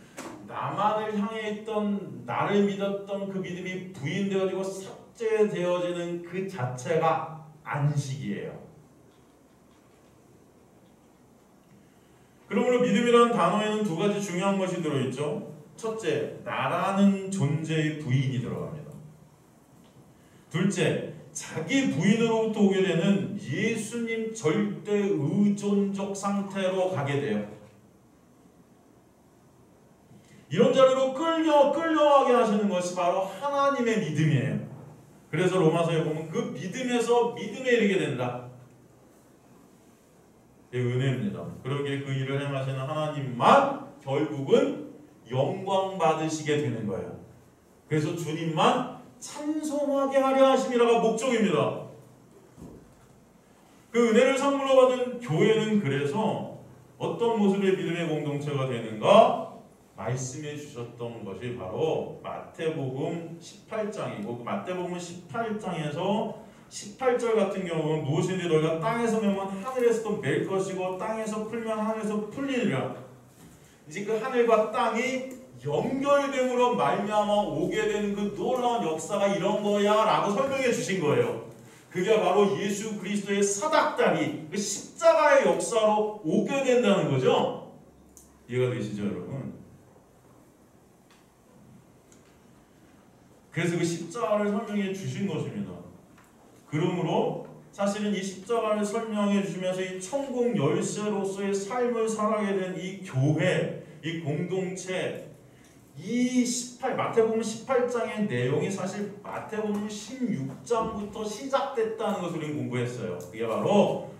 A: 나만을 향해 있던, 나를 믿었던 그 믿음이 부인되어지고 삭제되어지는 그 자체가 안식이에요. 그러므로 믿음이라는 단어에는 두 가지 중요한 것이 들어있죠. 첫째, 나라는 존재의 부인이 들어갑니다. 둘째, 자기 부인으로부터 오게 되는 예수님 절대 의존적 상태로 가게 돼요. 이런 자리로 끌려가게 하시는 것이 바로 하나님의 믿음이에요. 그래서 로마서에 보면 그 믿음에서 믿음에 이르게 된다. 은혜입니다. 그러기에 그 일을 행하시는 하나님만 결국은 영광 받으시게 되는 거예요. 그래서 주님만 찬송하게 하려 하심이라가 목적입니다. 그 은혜를 선물로 받은 교회는 그래서 어떤 모습의 믿음의 공동체가 되는가? 말씀해 주셨던 것이 바로 마태복음 18장이고, 그 마태복음 18장에서 18절 같은 경우는 무엇인지 너희가 땅에서 메면 하늘에서도 맬 것이고 땅에서 풀면 하늘에서 풀리리라. 이제 그 하늘과 땅이 연결됨으로 말미암아 오게 되는 그 놀라운 역사가 이런 거야 라고 설명해 주신 거예요. 그게 바로 예수 그리스도의 사닥다리, 그 십자가의 역사로 오게 된다는 거죠. 이해가 되시죠 여러분? 그래서 그 십자가를 설명해 주신 것입니다. 그러므로 사실은 이 십자가를 설명해 주시면서 이 천국 열쇠로서의 삶을 살아가게 된 이 교회, 이 공동체, 이 마태복음 18장의 내용이 사실 마태복음 16장부터 시작됐다는 것을 우리는 공부했어요. 그게 바로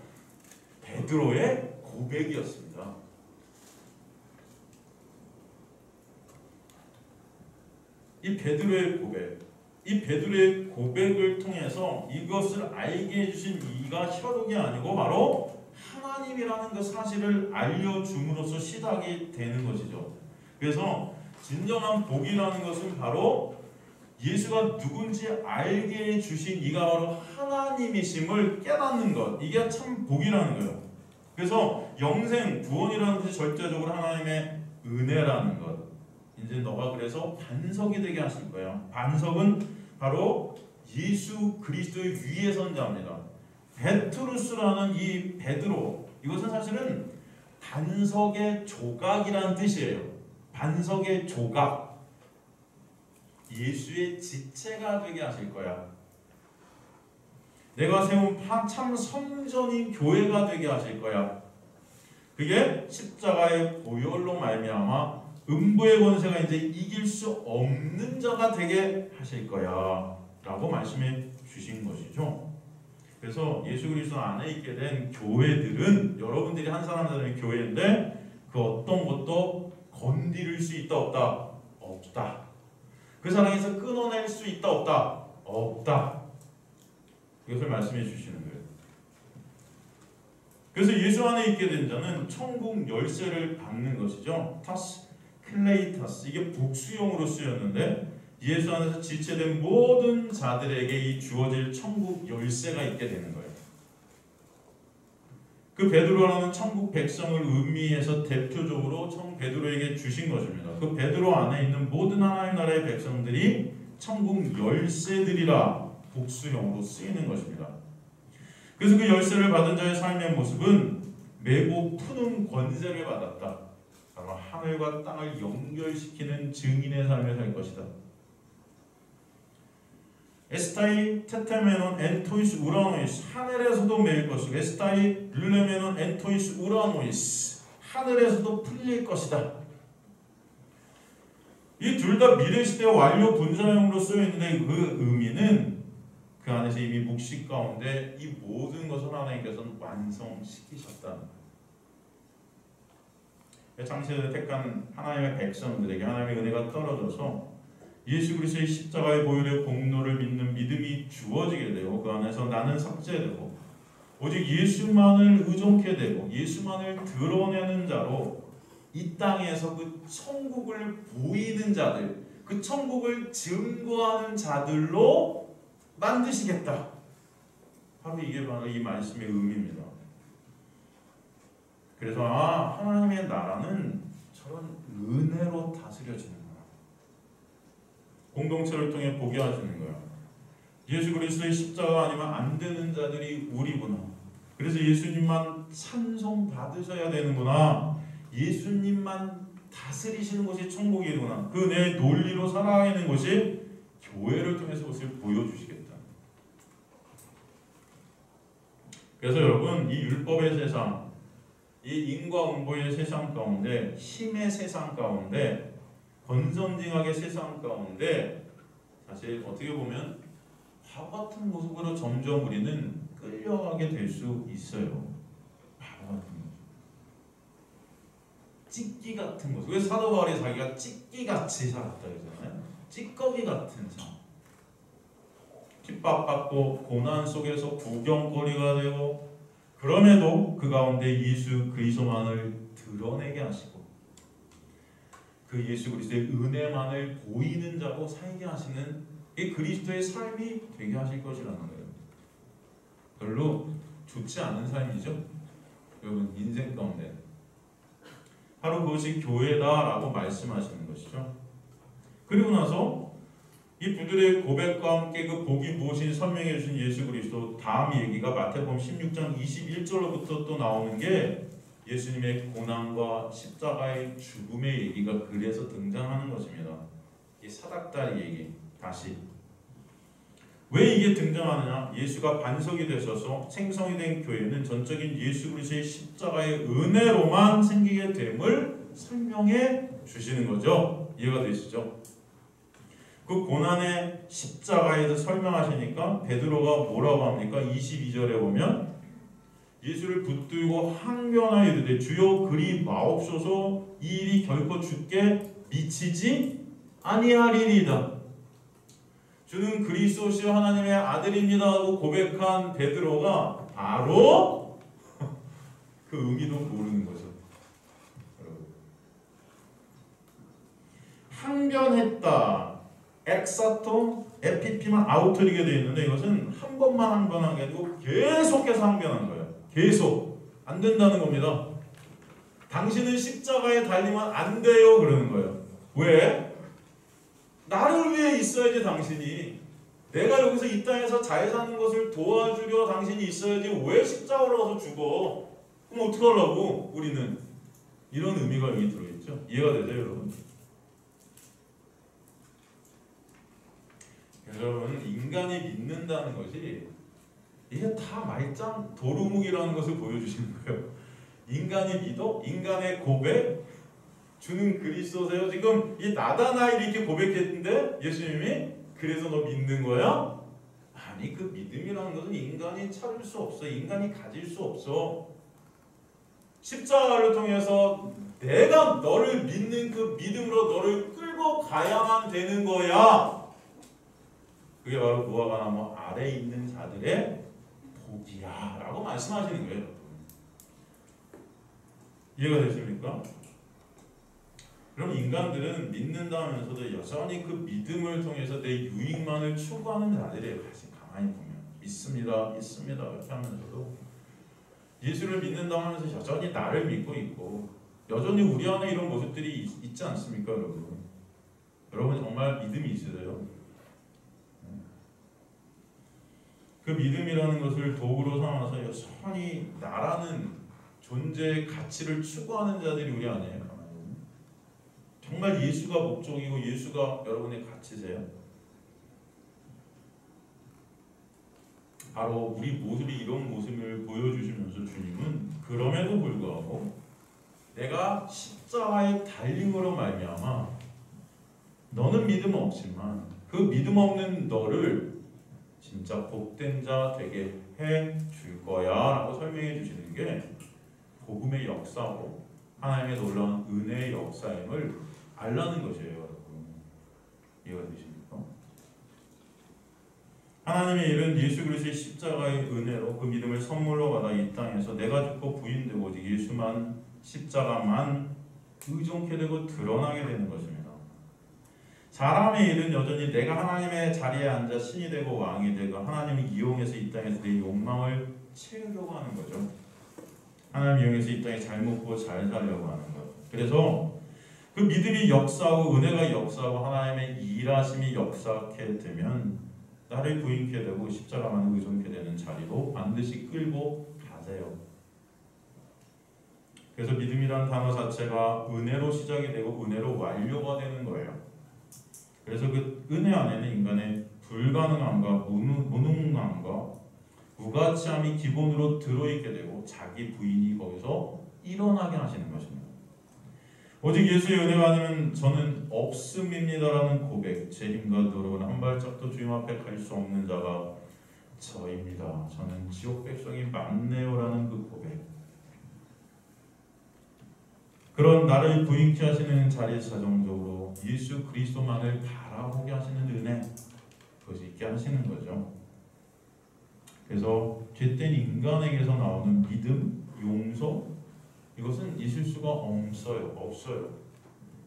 A: 베드로의 고백이었습니다. 이 베드로의 고백, 이 베드로의 고백을 통해서 이것을 알게 해주신 이가 혈육이 아니고 바로 하나님이라는 그 사실을 알려줌으로써 시작이 되는 것이죠. 그래서 진정한 복이라는 것은 바로 예수가 누군지 알게 해주신 이가 바로 하나님이심을 깨닫는 것, 이게 참 복이라는 거예요. 그래서 영생, 구원이라는 것이 절대적으로 하나님의 은혜라는 것. 이제 너가 그래서 반석이 되게 하실 거예요. 반석은 바로 예수 그리스도의 위에 선 자입니다. 베트루스라는 이 베드로, 이것은 사실은 반석의 조각이라는 뜻이에요. 반석의 조각. 예수의 지체가 되게 하실 거야. 내가 세운 참 성전인 교회가 되게 하실 거야. 그게 십자가의 보혈로 말미암아 음부의 권세가 이제 이길 수 없는 자가 되게 하실 거야 라고 말씀해 주신 것이죠. 그래서 예수 그리스도 안에 있게 된 교회들은 여러분들이 한 사람들의 교회인데 그 어떤 것도 건드릴 수 있다 없다? 없다. 그 사랑에서 끊어낼 수 있다 없다? 없다. 이것을 말씀해 주시는 거예요. 그래서 예수 안에 있게 된 자는 천국 열쇠를 받는 것이죠. 타스 클레이타스, 이게 복수형으로 쓰였는데 예수 안에서 지체된 모든 자들에게 이 주어질 천국 열쇠가 있게 되는 거예요. 그 베드로라는 천국 백성을 의미해서 대표적으로 베드로에게 주신 것입니다. 그 베드로 안에 있는 모든 하나님 나라의 백성들이 천국 열쇠들이라 복수형으로 쓰이는 것입니다. 그래서 그 열쇠를 받은 자의 삶의 모습은 매고 푸는 권세를 받았다. 아마 하늘과 땅을 연결시키는 증인의 삶을 살 것이다. 에스타이 테테메논 엔토이스 우라노이스, 하늘에서도 매일 것이고 에스타이 르레메논 엔토이스 우라노이스, 하늘에서도 풀릴 것이다. 이 둘 다 미래시대 완료 분사형으로 쓰여있는데 그 의미는 그 안에서 이미 묵시 가운데 이 모든 것을 하나님께서는 완성시키셨다. 창세전에 택한 하나님의 백성들에게 하나님의 은혜가 떨어져서 예수 그리스도의 십자가의 보혈의 공로를 믿는 믿음이 주어지게 되고 그 안에서 나는 삭제되고 오직 예수만을 의존케 되고 예수만을 드러내는 자로 이 땅에서 그 천국을 보이는 자들, 그 천국을 증거하는 자들로 만드시겠다. 바로 이게 바로 이 말씀의 의미입니다. 그래서 하나님의 나라는 저런 은혜로 다스려지는구나. 공동체를 통해 보게 하시는 거야. 예수 그리스도의 십자가 아니면 안 되는 자들이 우리구나. 그래서 예수님만 찬송 받으셔야 되는구나. 예수님만 다스리시는 것이 천국이구나. 그 내 논리로 살아가는 것이 교회를 통해서 그것을 보여주시겠다. 그래서 여러분, 이 율법의 세상, 이 인과응보의 세상 가운데, 힘의 세상 가운데, 건선징악의 세상 가운데 사실 어떻게 보면 바보 같은 모습으로 점점 우리는 끌려가게 될 수 있어요. 바보 같은 모습, 찌끼 같은 모습. 왜 사도 바울이 자기가 찌끼같이 살았다 그러잖아요. 찌꺼기 같은 삶. 핍박받고 고난 속에서 구경거리가 되고 그럼에도 그 가운데 예수 그리스도만을 드러내게 하시고 그 예수 그리스도의 은혜만을 보이는 자로 살게 하시는 이 그리스도의 삶이 되게 하실 것이라는 거예요. 별로 좋지 않은 삶이죠. 여러분 인생 가운데 바로 그것이 교회다라고 말씀하시는 것이죠. 그리고 나서 이 분들의 고백과 함께 그 복이 무엇인지 설명해 주신 예수 그리스도 다음 얘기가 마태복음 16장 21절로부터 또 나오는 게 예수님의 고난과 십자가의 죽음의 얘기가 그래서 등장하는 것입니다. 이 사닥다리 얘기 다시 왜 이게 등장하느냐? 예수가 반석이 되셔서 생성이 된 교회는 전적인 예수 그리스도의 십자가의 은혜로만 생기게 됨을 설명해 주시는 거죠. 이해가 되시죠? 그 고난의 십자가에서 설명하시니까 베드로가 뭐라고 합니까? 22절에 보면 예수를 붙들고 항변하여 이르되 주여 그리 마옵소서 이 일이 결코 주께 미치지 아니하리이다. 주는 그리스도시요 하나님의 아들입니다 하고 고백한 베드로가 바로 그 의미도 모르는 거죠. 항변했다. 엑사토, 에피피만 아우터리게 되어 있는데 이것은 한 번만 항변한 게 아니고 계속해서 항변한 거예요. 계속. 안 된다는 겁니다. 당신은 십자가에 달리면 안 돼요 그러는 거예요. 왜? 나를 위해 있어야지 당신이. 내가 여기서 이 땅에서 잘 사는 것을 도와주려 당신이 있어야지 왜 십자가로 가서 죽어? 그럼 어떡하려고 우리는? 이런 의미가 여기 들어있죠. 이해가 되죠 여러분? 여러분 인간이 믿는다는 것이 이게 다 말짱 도루묵이라는 것을 보여주시는 거예요. 인간이 믿어? 인간의 고백? 주는 그리스도세요? 지금 이 나다나엘이 이렇게 고백했는데 예수님이 그래서 너 믿는 거야? 아니 그 믿음이라는 것은 인간이 찾을 수 없어. 인간이 가질 수 없어. 십자가를 통해서 내가 너를 믿는 그 믿음으로 너를 끌고 가야만 되는 거야. 그게 바로 무화과나무 아래에 있는 자들의 복이야 라고 말씀하시는 거예요. 이해가 되십니까? 그럼 인간들은 믿는다면서도 여전히 그 믿음을 통해서 내 유익만을 추구하는 자들이에요. 가만히 보면 있습니다 이렇게 하면서도 예수를 믿는다 하면서 여전히 나를 믿고 있고 여전히 우리 안에 이런 모습들이 있지 않습니까 여러분? 여러분 정말 믿음이 있으세요? 그 믿음이라는 것을 도구로 삼아서 여전히 나라는 존재의 가치를 추구하는 자들이 우리 안에 정말 예수가 목적이고 예수가 여러분의 가치세요? 바로 우리 모습이 이런 모습을 보여주시면서 주님은 그럼에도 불구하고 내가 십자가의 달림으로 말미암아 너는 믿음 없지만 그 믿음 없는 너를 진짜 복된 자 되게 해 줄 거야 라고 설명해 주시는 게 복음의 역사고 하나님의 놀라운 은혜의 역사임을 알라는 것이에요 여러분. 이해가 되십니까? 하나님의 일은 예수 그리스도의 십자가의 은혜로 그 믿음을 선물로 받아 이 땅에서 내가 죽고 부인되고 오직 예수만 십자가만 의존케 되고 드러나게 되는 것입니다. 사람의 일은 여전히 내가 하나님의 자리에 앉아 신이 되고 왕이 되고 하나님을 이용해서 이 땅에서 내 욕망을 채우려고 하는 거죠. 하나님 이용해서 이 땅에 잘 먹고 잘 살려고 하는 것. 그래서 그 믿음이 역사하고 은혜가 역사하고 하나님의 일하심이 역사하게 되면 나를 부인케 되고 십자가만 의존케 되는 자리로 반드시 끌고 가세요. 그래서 믿음이라는 단어 자체가 은혜로 시작이 되고 은혜로 완료가 되는 거예요. 그래서 그 은혜 안에는 인간의 불가능함과 무능함과 무가치함이 기본으로 들어있게 되고 자기 부인이 거기서 일어나게 하시는 것입니다. 오직 예수의 은혜가 아니면 저는 없음입니다라는 고백, 제 힘과 노력은 한 발짝도 주님 앞에 갈 수 없는 자가 저입니다. 저는 지옥 백성이 많네요라는 그 고백. 그런 나를 부인케 하시는 자리에 자정적으로 예수 그리스도만을 바라보게 하시는 은혜, 그것이 있게 하시는 거죠. 그래서 죄된 인간에게서 나오는 믿음, 용서, 이것은 있을 수가 없어요.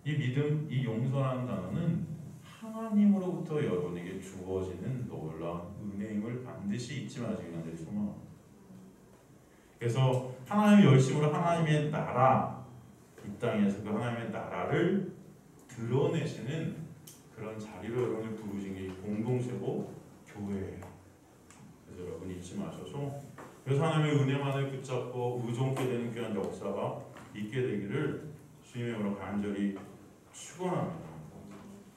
A: 이 믿음, 이 용서라는 단어는 하나님으로부터 여러분에게 주어지는 놀라운 은혜임을 반드시 잊지 마시기 간절히 소망합니다. 그래서 하나님의 열심으로 하나님의 나라, 이 땅에서 그 하나님의 나라를 드러내시는 그런 자리로 여러분을 부르신 게 공동체고 교회예요. 그래서 여러분 잊지 마셔서 그래서 하나님의 은혜만을 붙잡고 의존케 되는 귀한 역사가 있게 되기를 주님의 이름으로 간절히 축원합니다.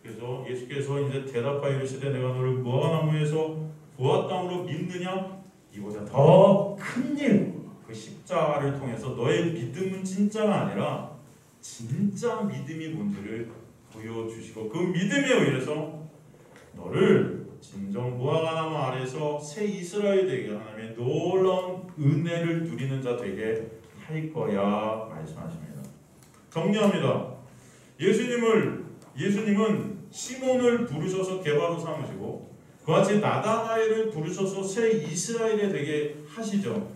A: 그래서 예수께서 이제 대답하여 이르시되 내가 너를 무화과나무에서 보았다므로 믿느냐? 이보다 더 큰 일, 그 십자가를 통해서 너의 믿음은 진짜가 아니라 진짜 믿음이 뭔지를 보여주시고 그 믿음에 의해서 너를 진정 무화과 나무 아래서 새 이스라엘 되게 하나님의 놀라운 은혜를 누리는 자 되게 할 거야 말씀하십니다. 정리합니다. 예수님은 시몬을 부르셔서 게바로 삼으시고 그와 같이 나다나엘을 부르셔서 새 이스라엘이 되게 하시죠.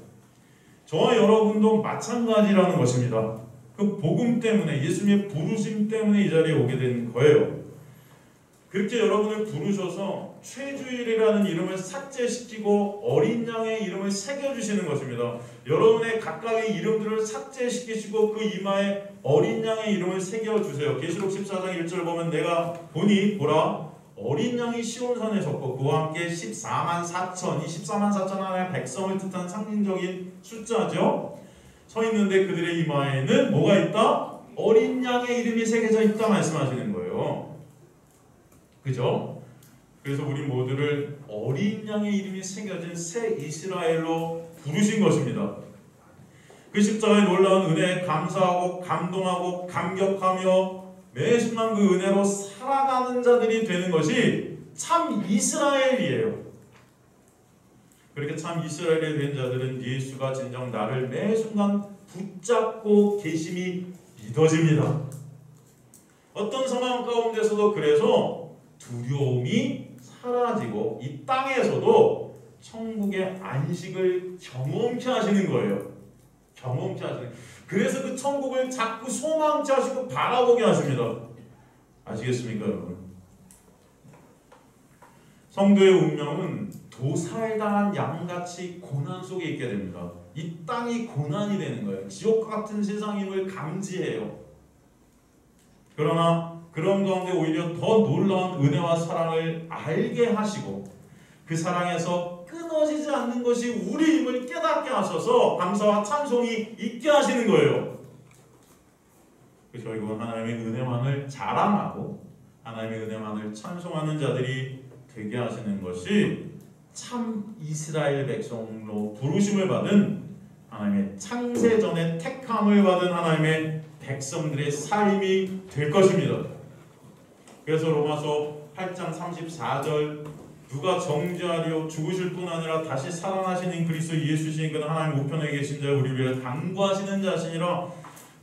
A: 저와 여러분도 마찬가지라는 것입니다. 그 복음 때문에 예수님의 부르심 때문에 이 자리에 오게 된 거예요. 그렇게 여러분을 부르셔서 최주일이라는 이름을 삭제시키고 어린 양의 이름을 새겨주시는 것입니다. 여러분의 각각의 이름들을 삭제시키시고 그 이마에 어린 양의 이름을 새겨주세요. 계시록 14장 1절 보면 내가 보니 보라 어린 양이 시온산에 섰고 그와 함께 14만 4천 이 14만 4천 하나의 백성을 뜻한 상징적인 숫자죠. 서 있는데 그들의 이마에는 뭐가 있다? 어린 양의 이름이 새겨져 있다 말씀하시는 거예요. 그죠? 그래서 우리 모두를 어린 양의 이름이 새겨진 새 이스라엘로 부르신 것입니다. 그 십자가의 놀라운 은혜에 감사하고 감동하고 감격하며 매 순간 그 은혜로 살아가는 자들이 되는 것이 참 이스라엘이에요. 그렇게 참 이스라엘이 된 자들은 예수가 진정 나를 매 순간 붙잡고 계심이 믿어집니다. 어떤 상황 가운데서도 그래서 두려움이 사라지고 이 땅에서도 천국의 안식을 경험케 하시는 거예요. 경험케 하시는. 그래서 그 천국을 자꾸 소망케 하시고 바라보게 하십니다. 아시겠습니까, 여러분? 성도의 운명은 도살당한 양같이 고난 속에 있게 됩니다. 이 땅이 고난이 되는 거예요. 지옥 같은 세상임을 감지해요. 그러나 그런 가운데 오히려 더 놀라운 은혜와 사랑을 알게 하시고 그 사랑에서 끊어지지 않는 것이 우리임을 깨닫게 하셔서 감사와 찬송이 있게 하시는 거예요. 결국은 하나님의 은혜만을 자랑하고 하나님의 은혜만을 찬송하는 자들이 되게 하시는 것이 참 이스라엘 백성으로 부르심을 받은 하나님의 창세전에 택함을 받은 하나님의 백성들의 삶이 될 것입니다. 그래서 로마서 8장 34절 누가 정죄하려 죽으실 뿐 아니라 다시 살아나시는 그리스도 예수시니 그는 하나님 우편에 계신 자 우리를 위해 간구하시는 자시니라.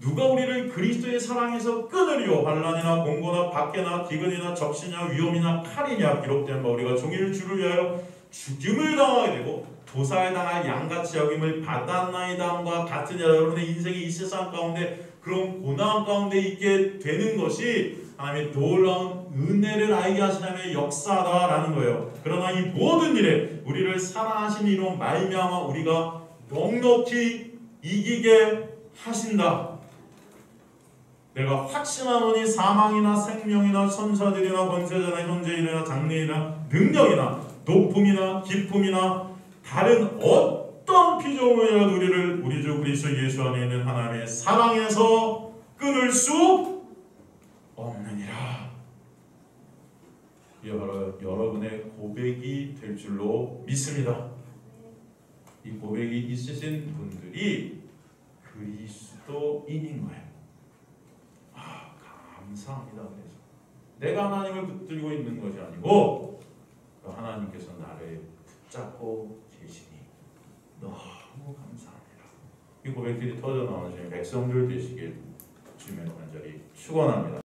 A: 누가 우리를 그리스도의 사랑에서 끊으리요 환난이나 공고나 박해나 기근이나 적시냐 위험이나 칼이냐 기록된 바 우리가 종일 주를 위하여 죽임을 당하게 되고 도살당할 양같이 여김을 받았나이다함과 같으냐. 여러분의 인생이 이 세상 가운데 그런 고난 가운데 있게 되는 것이 하나님의 놀라운 은혜를 알게 하신 하나님의 역사다라는 거예요. 그러나 이 모든 일에 우리를 사랑하신 이로 말미암아 우리가 넉넉히 이기게 하신다. 내가 확신하노니 사망이나 생명이나 천사들이나 권세자나 현재일이나 장래일이나 능력이나 높음이나 깊음이나 다른 어떤 피조물이라도 우리를 우리 주 그리스도 예수 안에 있는 하나님의 사랑에서 끊을 수 없느니라. 이게 바로 여러분의 고백이 될 줄로 믿습니다. 이 고백이 있으신 분들이 그리스도인인 거예요. 감사합니다. 그래서 내가 하나님을 붙들고 있는 것이 아니고 하나님께서 나를 붙잡고 계시니 너무 감사합니다. 이 고백들이 터져 나오는 백성들 되시길 주님의 간절히 축원합니다.